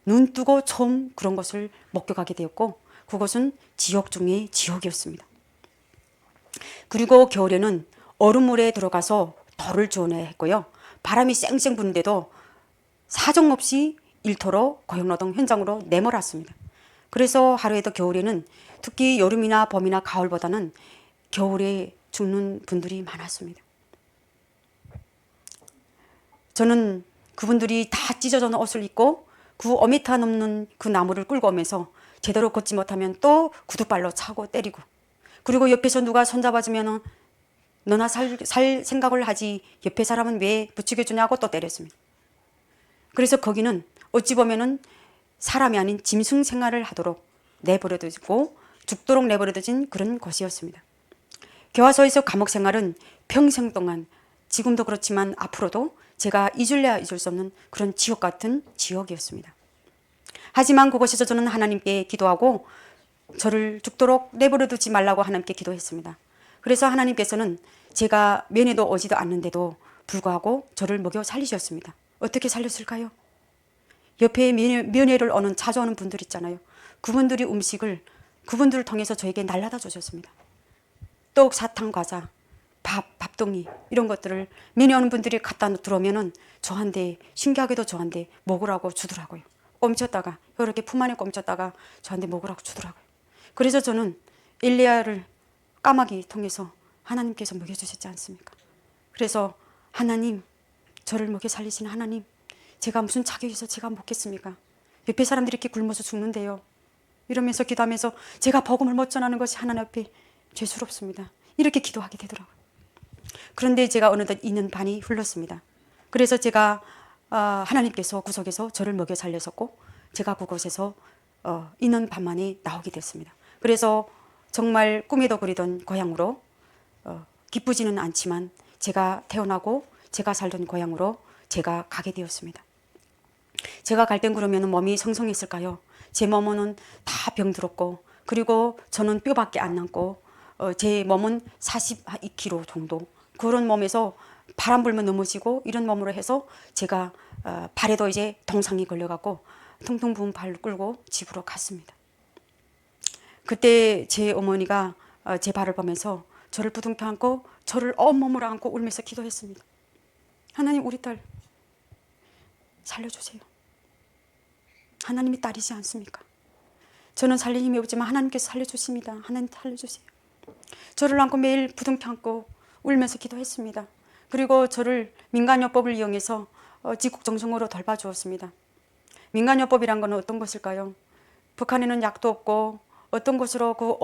눈 뜨고 처음 그런 것을 목격하게 되었고, 그것은 지옥 중에 지옥이었습니다. 그리고 겨울에는 얼음물에 들어가서 돌을 주워내야 했고요. 바람이 쌩쌩 부는데도 사정없이 일터로 고용노동 현장으로 내몰았습니다. 그래서 하루에도 겨울에는, 특히 여름이나 봄이나 가을보다는 겨울에 죽는 분들이 많았습니다. 저는 그분들이 다 찢어져는 옷을 입고 그 5m 넘는 그 나무를 끌고 오면서 제대로 걷지 못하면 또 구두발로 차고 때리고, 그리고 옆에서 누가 손잡아주면 너나 살 생각을 하지 옆에 사람은 왜 부추겨주냐고 또 때렸습니다. 그래서 거기는 어찌 보면은 사람이 아닌 짐승 생활을 하도록 내버려두고 죽도록 내버려두진 그런 곳이었습니다. 교화소에서 감옥 생활은 평생 동안, 지금도 그렇지만 앞으로도 제가 잊을래야 잊을 수 없는 그런 지옥 같은 지옥이었습니다. 하지만 그곳에서 저는 하나님께 기도하고 저를 죽도록 내버려두지 말라고 하나님께 기도했습니다. 그래서 하나님께서는 제가 면회도 오지도 않는데도 불구하고 저를 먹여 살리셨습니다. 어떻게 살렸을까요? 옆에 면회를 자주 오는 분들 있잖아요. 그분들이 음식을 그분들을 통해서 저에게 날라다 주셨습니다. 떡, 사탕, 과자, 밥동이 이런 것들을 면회 오는 분들이 갖다 들어오면은 저한테 신기하게도 저한테 먹으라고 주더라고요. 꼼쳤다가 이렇게 품 안에 꼼쳤다가 저한테 먹으라고 주더라고요. 그래서 저는 엘리야를 까마귀 통해서 하나님께서 먹여주셨지 않습니까? 그래서 하나님, 저를 먹여 살리신 하나님, 제가 무슨 자격이 있어 제가 먹겠습니까? 옆에 사람들이 이렇게 굶어서 죽는데요. 이러면서 기도하면서 제가 복음을 못 전하는 것이 하나님 앞에 죄스럽습니다. 이렇게 기도하게 되더라고요. 그런데 제가 어느덧 2년 반이 흘렀습니다. 그래서 제가 하나님께서 구석에서 저를 먹여 살렸었고 제가 그곳에서 2년 반 만에 나오게 됐습니다. 그래서 정말 꿈에도 그리던 고향으로 기쁘지는 않지만 제가 태어나고 제가 살던 고향으로 제가 가게 되었습니다. 제가 갈 땐 그러면 몸이 성성했을까요? 제 몸은 다 병들었고 그리고 저는 뼈밖에 안 남고 제 몸은 42kg 정도 그런 몸에서 바람 불면 넘어지고 이런 몸으로 해서 제가 발에도 이제 동상이 걸려갖고 퉁퉁 부은 발을 끌고 집으로 갔습니다. 그때 제 어머니가 제 발을 보면서 저를 부둥켜 안고 저를 온몸으로 안고 울면서 기도했습니다. 하나님, 우리 딸 살려주세요. 하나님이 딸이지 않습니까? 저는 살릴 힘이 없지만 하나님께서 살려주십니다. 하나님 살려주세요. 저를 안고 매일 부둥켜 안고 울면서 기도했습니다. 그리고 저를 민간요법을 이용해서 지국정성으로 돌봐주었습니다. 민간요법이란 건 어떤 것일까요? 북한에는 약도 없고 어떤 곳으로 그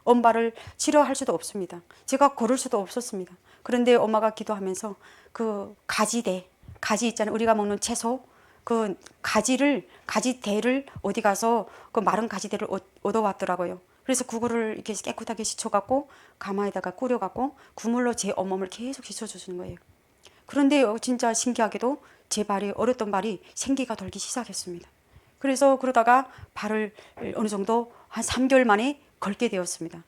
엄발을 치료할 수도 없습니다. 제가 걸을 수도 없었습니다. 그런데 엄마가 기도하면서 그 가지 있잖아요. 우리가 먹는 채소 그 가지대를 어디 가서 그 마른 가지대를 얻어왔더라고요. 그래서 그거를 이렇게 깨끗하게 씻어갖고 가마에다가 끓여갖고 국물로 제 온몸을 계속 씻어주시는 거예요. 그런데 진짜 신기하게도 제 발이 어렸던 발이 생기가 돌기 시작했습니다. 그래서 그러다가 발을 어느 정도 한 3개월 만에 걸게 되었습니다.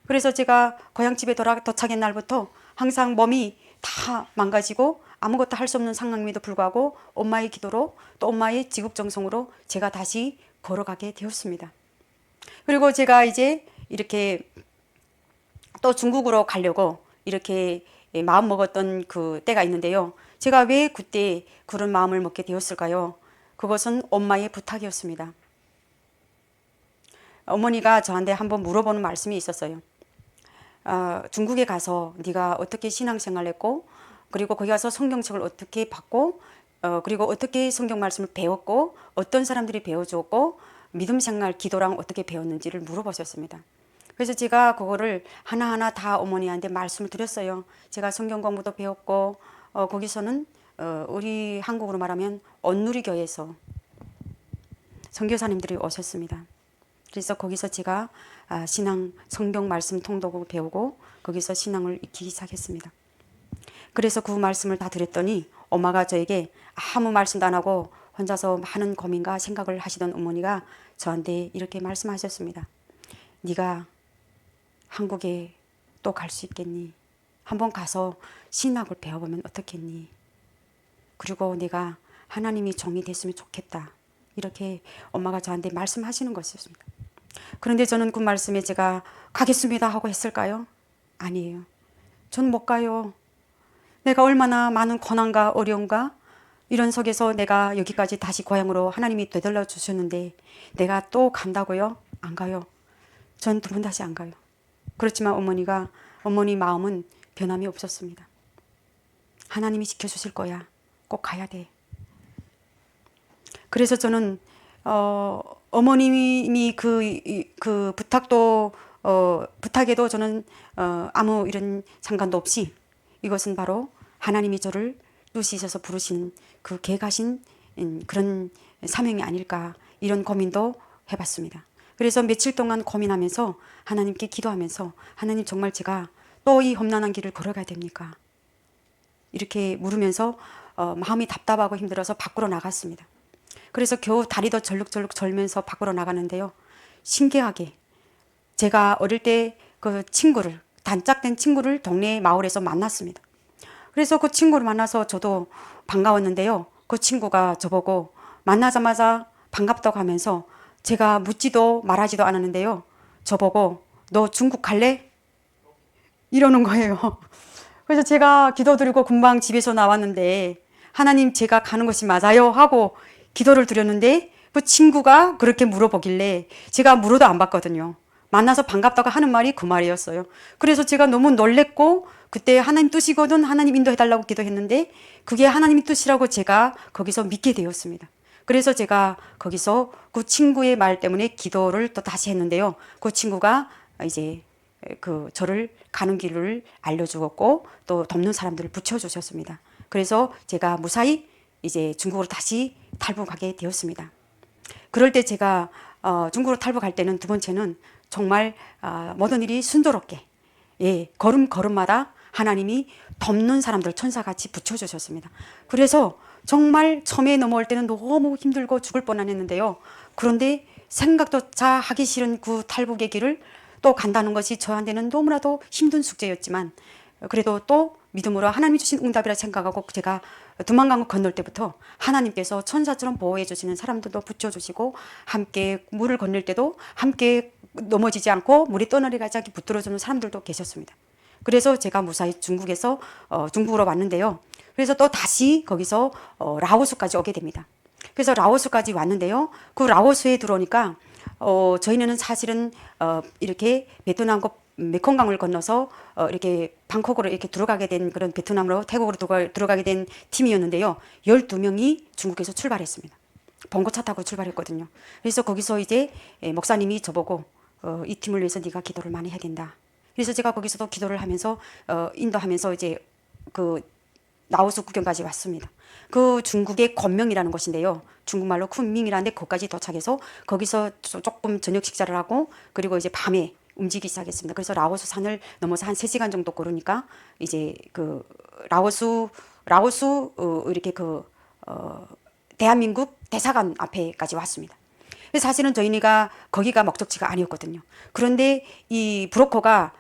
그래서 제가 고향집에 도착한 날부터 항상 몸이 다 망가지고 아무것도 할 수 없는 상황임에도 불구하고 엄마의 기도로 또 엄마의 지국정성으로 제가 다시 걸어가게 되었습니다. 그리고 제가 이제 이렇게 또 중국으로 가려고 이렇게 마음 먹었던 그 때가 있는데요. 제가 왜 그때 그런 마음을 먹게 되었을까요? 그것은 엄마의 부탁이었습니다. 어머니가 저한테 한번 물어보는 말씀이 있었어요. 중국에 가서 네가 어떻게 신앙생활을 했고 그리고 거기 가서 성경책을 어떻게 받고 그리고 어떻게 성경 말씀을 배웠고 어떤 사람들이 배워줬고 믿음 생활 기도랑 어떻게 배웠는지를 물어보셨습니다. 그래서 제가 그거를 하나하나 다 어머니한테 말씀을 드렸어요. 제가 성경 공부도 배웠고 거기서는 우리 한국으로 말하면 온누리교회에서 선교사님들이 오셨습니다. 그래서 거기서 제가 신앙 성경 말씀 통독을 배우고 거기서 신앙을 익히기 시작했습니다. 그래서 그 말씀을 다 드렸더니 엄마가 저에게 아무 말씀도 안 하고 혼자서 많은 고민과 생각을 하시던 어머니가 저한테 이렇게 말씀하셨습니다. 네가 한국에 또 갈 수 있겠니? 한번 가서 신학을 배워보면 어떻겠니? 그리고 내가 하나님이 종이 됐으면 좋겠다. 이렇게 엄마가 저한테 말씀하시는 것이었습니다. 그런데 저는 그 말씀에 제가 가겠습니다 하고 했을까요? 아니에요. 저는 못 가요. 내가 얼마나 많은 고난과 어려움과 이런 속에서 내가 여기까지 다시 고향으로 하나님이 되돌려 주셨는데 내가 또 간다고요? 안 가요. 전 두 번 다시 안 가요. 그렇지만 어머니 마음은 변함이 없었습니다. 하나님이 지켜주실 거야. 꼭 가야 돼. 그래서 저는 어머님이 그 부탁에도 저는 아무 이런 상관도 없이 이것은 바로 하나님이 저를 누시셔서 부르신 그 계가신 그런 사명이 아닐까 이런 고민도 해봤습니다. 그래서 며칠 동안 고민하면서 하나님께 기도하면서 하나님 정말 제가 또 이 험난한 길을 걸어가야 됩니까? 이렇게 물으면서 마음이 답답하고 힘들어서 밖으로 나갔습니다. 그래서 겨우 다리도 절룩절룩 절면서 밖으로 나가는데요. 신기하게 제가 어릴 때 그 친구를 단짝된 친구를 동네 마을에서 만났습니다. 그래서 그 친구를 만나서 저도 반가웠는데요. 그 친구가 저보고 만나자마자 반갑다고 하면서 제가 묻지도 말하지도 않았는데요. 저보고 너 중국 갈래? 이러는 거예요. 그래서 제가 기도드리고 금방 집에서 나왔는데 하나님 제가 가는 것이 맞아요? 하고 기도를 드렸는데 그 친구가 그렇게 물어보길래 제가 물어도 안 받거든요. 만나서 반갑다고 하는 말이 그 말이었어요. 그래서 제가 너무 놀랬고 그때 하나님 뜻이거든 하나님 인도해달라고 기도했는데 그게 하나님 뜻이라고 제가 거기서 믿게 되었습니다. 그래서 제가 거기서 그 친구의 말 때문에 기도를 또 다시 했는데요. 그 친구가 이제 저를 가는 길을 알려주었고 또 돕는 사람들을 붙여주셨습니다. 그래서 제가 무사히 이제 중국으로 다시 탈북하게 되었습니다. 그럴 때 제가 중국으로 탈북할 때는 두 번째는 정말 모든 일이 순조롭게 걸음걸음마다 하나님이 돕는 사람들 천사같이 붙여주셨습니다. 그래서 정말 처음에 넘어올 때는 너무 힘들고 죽을 뻔했는데요. 그런데 생각조차 하기 싫은 그 탈북의 길을 또 간다는 것이 저한테는 너무나도 힘든 숙제였지만 그래도 또 믿음으로 하나님이 주신 응답이라 생각하고 제가 두만강을 건널 때부터 하나님께서 천사처럼 보호해 주시는 사람들도 붙여주시고 함께 물을 건널 때도 함께 넘어지지 않고 물이 떠내려가지 않게 붙들어주는 사람들도 계셨습니다. 그래서 제가 무사히 중국으로 왔는데요. 그래서 또 다시 거기서 라오스까지 오게 됩니다. 그래서 라오스까지 왔는데요. 그 라오스에 들어오니까 저희는 사실은 이렇게 베트남과 메콩강을 건너서 이렇게 방콕으로 이렇게 들어가게 된 그런 베트남으로 태국으로 들어가게 된 팀이었는데요. 12명이 중국에서 출발했습니다. 봉고차 타고 출발했거든요. 그래서 거기서 이제 목사님이 저보고 이 팀을 위해서 네가 기도를 많이 해야 된다. 그래서 제가 거기서도 기도를 하면서 인도하면서 이제 그 라오스 국경까지 왔습니다. 그 중국의 권명이라는 곳인데요. 중국말로 쿤밍이라는데 거기까지 도착해서 거기서 조금 저녁 식사를 하고 그리고 이제 밤에 움직이기 시작했습니다. 그래서 라오스 산을 넘어서 한 3시간 정도 걸으니까 이제 그 라오스 이렇게 대한민국 대사관 앞에까지 왔습니다. 사실은 저희가 거기가 목적지가 아니었거든요. 그런데 이 브로커가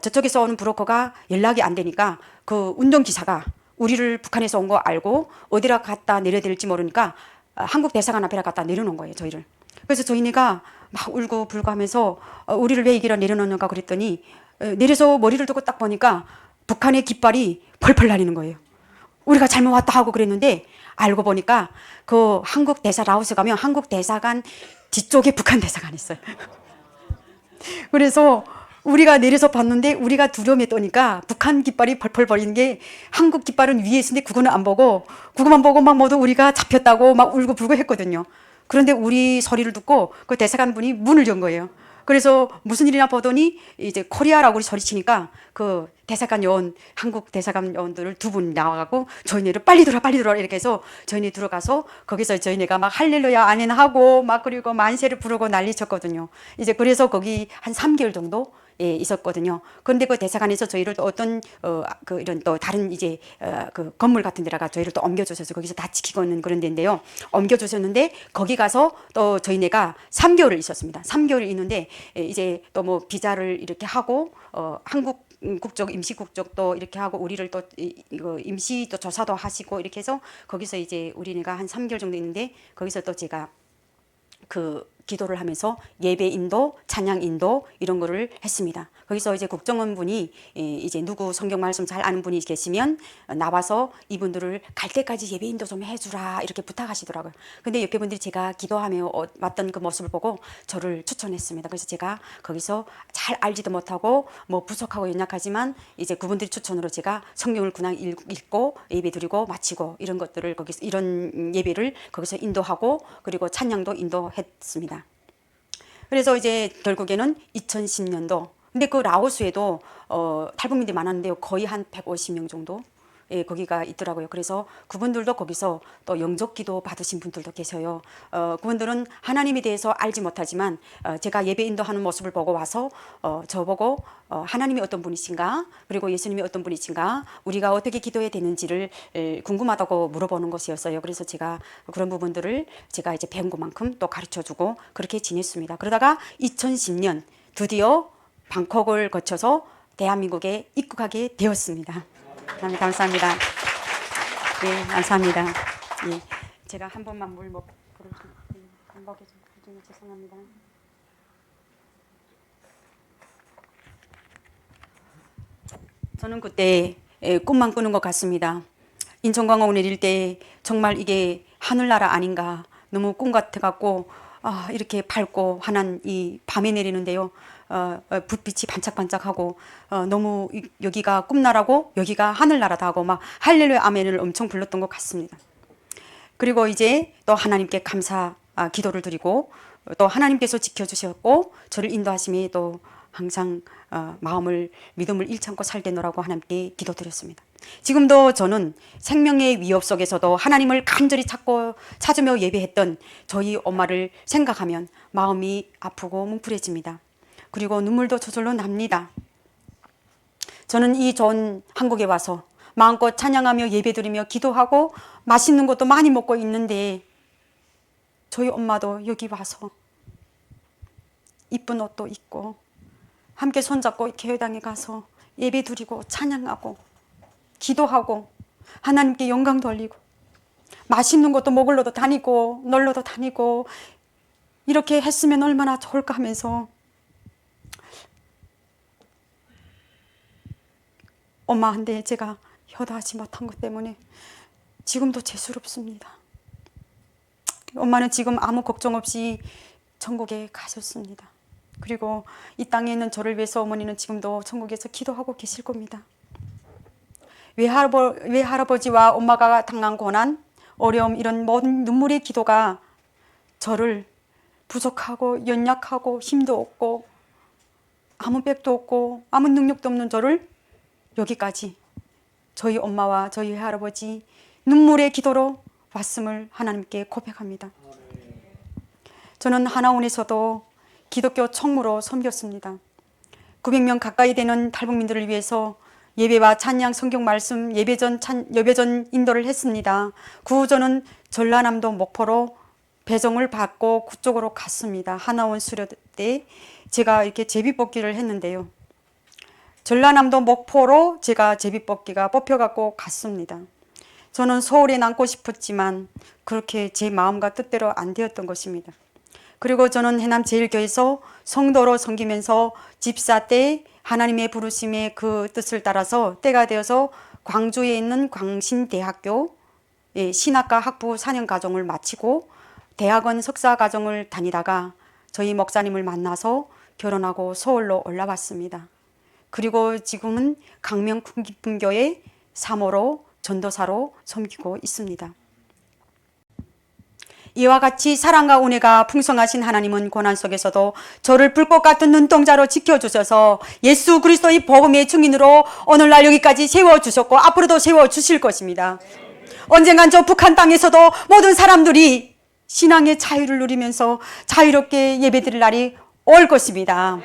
저쪽에서 오는 브로커가 연락이 안 되니까 그 운전기사가 우리를 북한에서 온 거 알고 어디라 갖다 내려야 될지 모르니까 한국 대사관 앞에라 갖다 내려놓은 거예요, 저희를. 그래서 저희가 막 울고 불고 하면서 우리를 왜 여기라 내려놓는가 그랬더니 내려서 머리를 두고 딱 보니까 북한의 깃발이 펄펄 날리는 거예요. 우리가 잘못 왔다 하고 그랬는데 알고 보니까 그 한국 대사 라오스 가면 한국 대사관 뒤쪽에 북한 대사관이 있어요. 그래서 우리가 내려서 봤는데 우리가 두려움에 떠니까 북한 깃발이 펄펄 버리는 게 한국 깃발은 위에 있는데 그거는 안 보고 그거만 보고 막 모두 우리가 잡혔다고 막 울고 불고 했거든요. 그런데 우리 소리를 듣고 그 대사관 분이 문을 연 거예요. 그래서 무슨 일이나 보더니 이제 코리아라고 우리 소리치니까 그 대사관 요원, 한국 대사관 요원들을 2분 나와가고 저희네를 빨리 들어와 이렇게 해서 저희네 들어가서 거기서 저희네가 막 할렐루야 아멘 하고 막 그리고 만세를 부르고 난리 쳤거든요. 이제 그래서 거기 한 3개월 정도 있었거든요. 그런데 그 대사관에서 저희를 또 어떤 이런 또 다른 이제 그 건물 같은 데다가 저희를 또 옮겨주셔서 거기서 다 지키고 있는 그런 데인데요. 옮겨주셨는데 거기 가서 또 저희네가 3개월을 있었습니다. 3개월을 있는데 이제 또 뭐 비자를 이렇게 하고 한국 국적 임시 국적도 이렇게 하고 우리를 또 임시 또 조사도 하시고 이렇게 해서 거기서 이제 우리네가 한 3개월 정도 있는데 거기서 또 제가 그 기도를 하면서 예배 인도, 찬양 인도 이런 거를 했습니다. 거기서 이제 국정원 분이 이제 누구 성경 말씀 잘 아는 분이 계시면 나와서 이분들을 갈 때까지 예배 인도 좀 해주라 이렇게 부탁하시더라고요. 근데 옆에 분들이 제가 기도하며 왔던 그 모습을 보고 저를 추천했습니다. 그래서 제가 거기서 잘 알지도 못하고 뭐 부족하고 연약하지만 이제 그분들이 추천으로 제가 성경을 그냥 읽고 예배 드리고 마치고 이런 것들을 거기서 이런 예배를 거기서 인도하고 그리고 찬양도 인도했습니다. 그래서 이제 결국에는 2010년도 근데 그 라오스에도 탈북민들이 많았는데요. 거의 한 150명 정도 거기가 있더라고요. 그래서 그분들도 거기서 또 영접기도 받으신 분들도 계셔요. 그분들은 하나님에 대해서 알지 못하지만 제가 예배 인도하는 모습을 보고 와서 저보고 하나님이 어떤 분이신가 그리고 예수님이 어떤 분이신가 우리가 어떻게 기도해야 되는지를 궁금하다고 물어보는 것이었어요. 그래서 제가 그런 부분들을 제가 이제 배운 것만큼 또 가르쳐주고 그렇게 지냈습니다. 그러다가 2010년 드디어 방콕을 거쳐서 대한민국에 입국하게 되었습니다. 감사합니다. 예, 감사합니다. 예, 제가 한 번만 물 먹고 먹여 좀 죄송합니다. 저는 그때 꿈만 꾸는 것 같습니다. 인천공항을 내릴 때 정말 이게 하늘나라 아닌가, 너무 꿈 같아갖고 이렇게 밝고 환한 이 밤에 내리는데요. 불빛이 반짝반짝하고 너무 여기가 꿈나라고 여기가 하늘나라다 하고 막 할렐루야 아멘을 엄청 불렀던 것 같습니다. 그리고 이제 또 하나님께 감사 기도를 드리고 또 하나님께서 지켜주셨고 저를 인도하심에 또 항상 마음을 믿음을 잃지 않고 살게노라고 하나님께 기도드렸습니다. 지금도 저는 생명의 위협 속에서도 하나님을 간절히 찾으며 예배했던 저희 엄마를 생각하면 마음이 아프고 뭉클해집니다. 그리고 눈물도 저절로 납니다. 저는 이 좋은 한국에 와서 마음껏 찬양하며 예배드리며 기도하고 맛있는 것도 많이 먹고 있는데 저희 엄마도 여기 와서 이쁜 옷도 입고 함께 손잡고 교회당에 가서 예배드리고 찬양하고 기도하고 하나님께 영광 돌리고 맛있는 것도 먹으러도 다니고 놀러도 다니고 이렇게 했으면 얼마나 좋을까 하면서 엄마한테 제가 효도하지 못한 것 때문에 지금도 죄스럽습니다. 엄마는 지금 아무 걱정 없이 천국에 가셨습니다. 그리고 이 땅에 있는 저를 위해서 어머니는 지금도 천국에서 기도하고 계실 겁니다. 외할아버지와 엄마가 당한 고난, 어려움 이런 모든 눈물의 기도가 저를 부족하고 연약하고 힘도 없고 아무 백도 없고 아무 능력도 없는 저를 여기까지 저희 엄마와 저희 할아버지 눈물의 기도로 왔음을 하나님께 고백합니다. 저는 하나원에서도 기독교 총무로 섬겼습니다. 900명 가까이 되는 탈북민들을 위해서 예배와 찬양 성경 말씀 예배전 인도를 했습니다. 그 후 저는 전라남도 목포로 배정을 받고 그쪽으로 갔습니다. 하나원 수료 때 제가 이렇게 제비뽑기를 했는데요. 전라남도 목포로 제가 제비뽑기가 뽑혀갖고 갔습니다. 저는 서울에 남고 싶었지만 그렇게 제 마음과 뜻대로 안 되었던 것입니다. 그리고 저는 해남제일교회에서 성도로 섬기면서 집사 때 하나님의 부르심의 그 뜻을 따라서 때가 되어서 광주에 있는 광신대학교 신학과 학부 4년 과정을 마치고 대학원 석사 과정을 다니다가 저희 목사님을 만나서 결혼하고 서울로 올라왔습니다. 그리고 지금은 강명풍기분교회 사모로 전도사로 섬기고 있습니다. 이와 같이 사랑과 은혜가 풍성하신 하나님은 고난 속에서도 저를 불꽃 같은 눈동자로 지켜주셔서 예수 그리스도의 복음의 증인으로 오늘날 여기까지 세워주셨고 앞으로도 세워주실 것입니다. 언젠간 저 북한 땅에서도 모든 사람들이 신앙의 자유를 누리면서 자유롭게 예배드릴 날이 올 것입니다.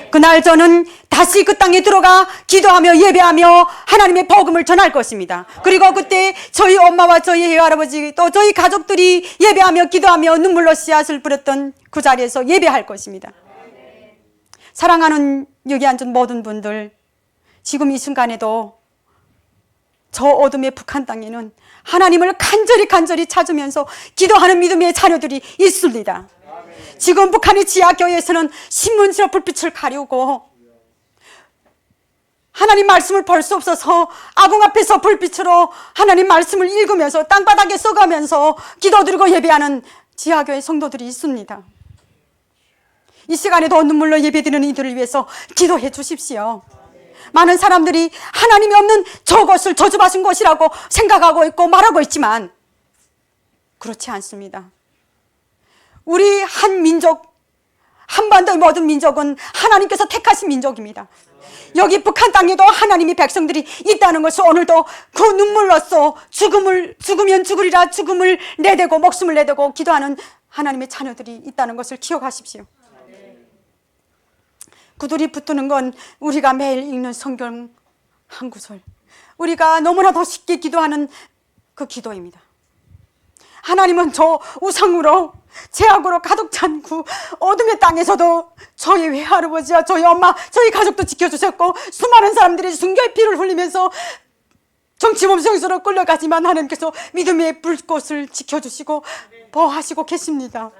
그날 저는 다시 그 땅에 들어가 기도하며 예배하며 하나님의 복음을 전할 것입니다. 그리고 그때 저희 엄마와 저희 할아버지 또 저희 가족들이 예배하며 기도하며 눈물로 씨앗을 뿌렸던 그 자리에서 예배할 것입니다. 사랑하는 여기 앉은 모든 분들, 지금 이 순간에도 저 어둠의 북한 땅에는 하나님을 간절히 찾으면서 기도하는 믿음의 자녀들이 있습니다. 지금 북한의 지하교회에서는 신문지로 불빛을 가리우고 하나님 말씀을 볼 수 없어서 아궁 앞에서 불빛으로 하나님 말씀을 읽으면서 땅바닥에 써가면서 기도드리고 예배하는 지하교회 성도들이 있습니다. 이 시간에도 눈물로 예배드리는 이들을 위해서 기도해 주십시오. 많은 사람들이 하나님이 없는 저것을 저주받은 것이라고 생각하고 있고 말하고 있지만 그렇지 않습니다. 우리 한 민족, 한반도의 모든 민족은 하나님께서 택하신 민족입니다. 여기 북한 땅에도 하나님의 백성들이 있다는 것을 오늘도 그 눈물로써 죽으면 죽으리라 죽음을 내대고 목숨을 내대고 기도하는 하나님의 자녀들이 있다는 것을 기억하십시오. 그들이 붙드는 건 우리가 매일 읽는 성경 한 구절, 우리가 너무나도 쉽게 기도하는 그 기도입니다. 하나님은 저 우상으로 죄악으로 가득 찬 그 어둠의 땅에서도 저희 외할아버지와 저희 엄마, 저희 가족도 지켜주셨고, 수많은 사람들이 순교의 피를 흘리면서 정치범성소로 끌려가지만 하나님께서 믿음의 불꽃을 지켜주시고 보호하시고 계십니다.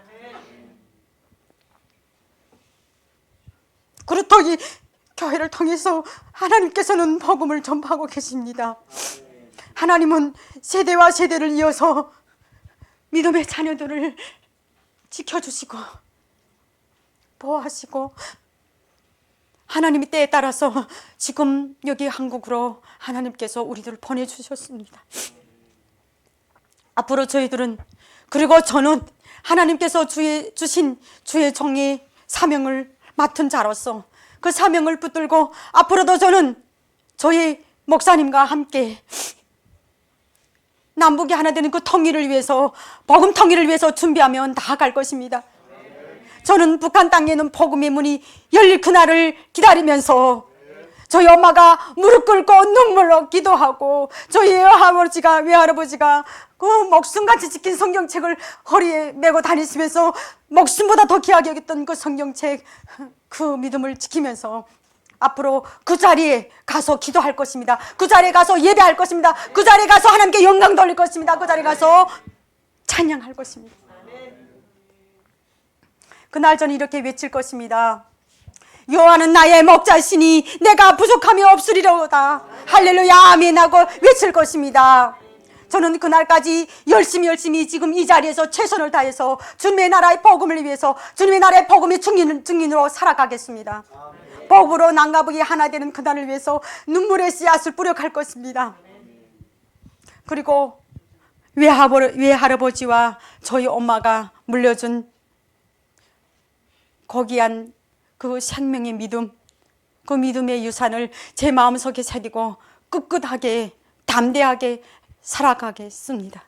그루터기 교회를 통해서 하나님께서는 복음을 전파하고 계십니다. 하나님은 세대와 세대를 이어서 믿음의 자녀들을 지켜주시고 보호하시고, 하나님의 때에 따라서 지금 여기 한국으로 하나님께서 우리들을 보내주셨습니다. 앞으로 저희들은, 그리고 저는 하나님께서 주신 주의 종의 사명을 맡은 자로서 그 사명을 붙들고 앞으로도 저는 저희 목사님과 함께 남북이 하나 되는 그 통일을 위해서, 복음 통일을 위해서 준비하며 나아갈 것입니다. 저는 북한 땅에 있는 복음의 문이 열릴 그날을 기다리면서 저희 엄마가 무릎 꿇고 눈물로 기도하고, 저희 외할아버지가 그 목숨같이 지킨 성경책을 허리에 메고 다니시면서 목숨보다 더 귀하게 여겼던 그 성경책, 그 믿음을 지키면서 앞으로 그 자리에 가서 기도할 것입니다. 그 자리에 가서 예배할 것입니다. 그 자리에 가서 하나님께 영광 돌릴 것입니다. 그 자리에 가서 찬양할 것입니다. 그날 저는 이렇게 외칠 것입니다. 여호와는 나의 목자시니 내가 부족함이 없으리로다. 할렐루야 아멘 하고 외칠 것입니다. 저는 그날까지 열심히 지금 이 자리에서 최선을 다해서 주님의 나라의 복음을 위해서, 주님의 나라의 복음의 증인으로 살아가겠습니다. 복으로 남과북이 하나 되는 그날을 위해서 눈물의 씨앗을 뿌려갈 것입니다. 그리고 외할아버지와 저희 엄마가 물려준 고귀한 그 생명의 믿음, 그 믿음의 유산을 제 마음속에 새기고 꿋꿋하게 담대하게 살아가겠습니다.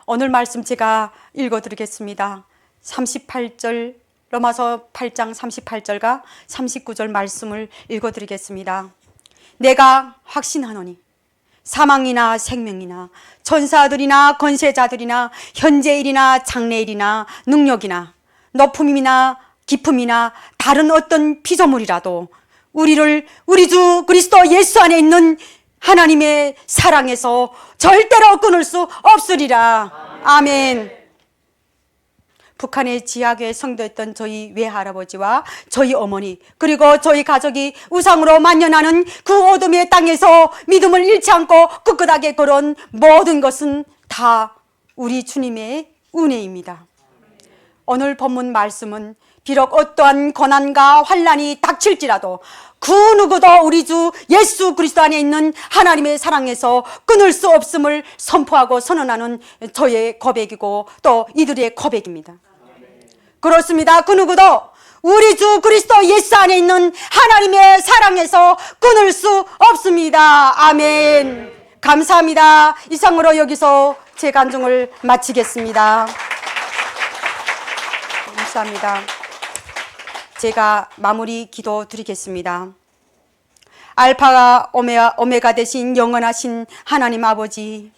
오늘 말씀 제가 읽어드리겠습니다. 38절, 로마서 8장 38절과 39절 말씀을 읽어드리겠습니다. 내가 확신하노니 사망이나 생명이나 천사들이나 권세자들이나 현재일이나 장래일이나 능력이나 높음이나 깊음이나 다른 어떤 피조물이라도 우리 주 그리스도 예수 안에 있는 하나님의 사랑에서 절대로 끊을 수 없으리라. 아멘. 북한의 지하교회 성도였던 저희 외할아버지와 저희 어머니, 그리고 저희 가족이 우상으로 만연하는 그 어둠의 땅에서 믿음을 잃지 않고 꿋꿋하게 걸어온 모든 것은 다 우리 주님의 은혜입니다. 오늘 본문 말씀은 비록 어떠한 고난과 환난이 닥칠지라도 그 누구도 우리 주 예수 그리스도 안에 있는 하나님의 사랑에서 끊을 수 없음을 선포하고 선언하는 저의 고백이고 또 이들의 고백입니다. 그렇습니다. 그 누구도 우리 주 그리스도 예수 안에 있는 하나님의 사랑에서 끊을 수 없습니다. 아멘. 감사합니다. 이상으로 여기서 제 간증을 마치겠습니다. 감사합니다. 제가 마무리 기도 드리겠습니다. 알파가 오메가 되신 영원하신 하나님 아버지,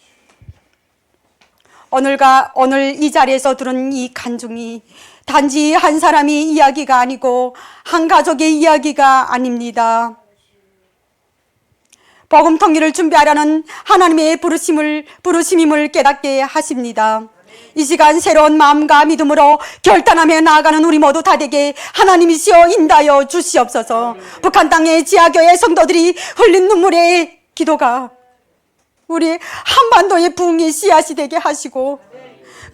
오늘 이 자리에서 들은 이 간증이 단지 한 사람의 이야기가 아니고 한 가족의 이야기가 아닙니다. 복음 통일을 준비하라는 하나님의 부르심임을 깨닫게 하십니다. 이 시간 새로운 마음과 믿음으로 결단하며 나아가는 우리 모두 다 되게 하나님이시여 인도하여 주시옵소서. 북한 땅의 지하교회 성도들이 흘린 눈물의 기도가 우리 한반도의 부흥의 씨앗이 되게 하시고,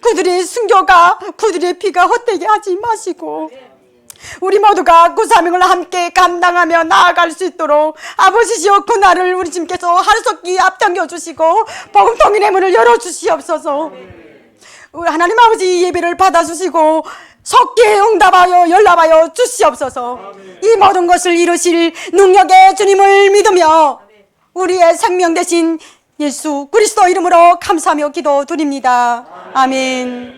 그들의 순교가, 그들의 피가 헛되게 하지 마시고, 우리 모두가 그 사명을 함께 감당하며 나아갈 수 있도록 아버지시여 그날을 우리 주님께서 하루속히 앞당겨 주시고 복음 통일의 문을 열어 주시옵소서. 하나님 아버지 예배를 받아주시고 속기에 응답하여 연락하여 주시옵소서. 이 모든 것을 이루실 능력의 주님을 믿으며 우리의 생명 되신 예수 그리스도 이름으로 감사하며 기도드립니다. 아멘.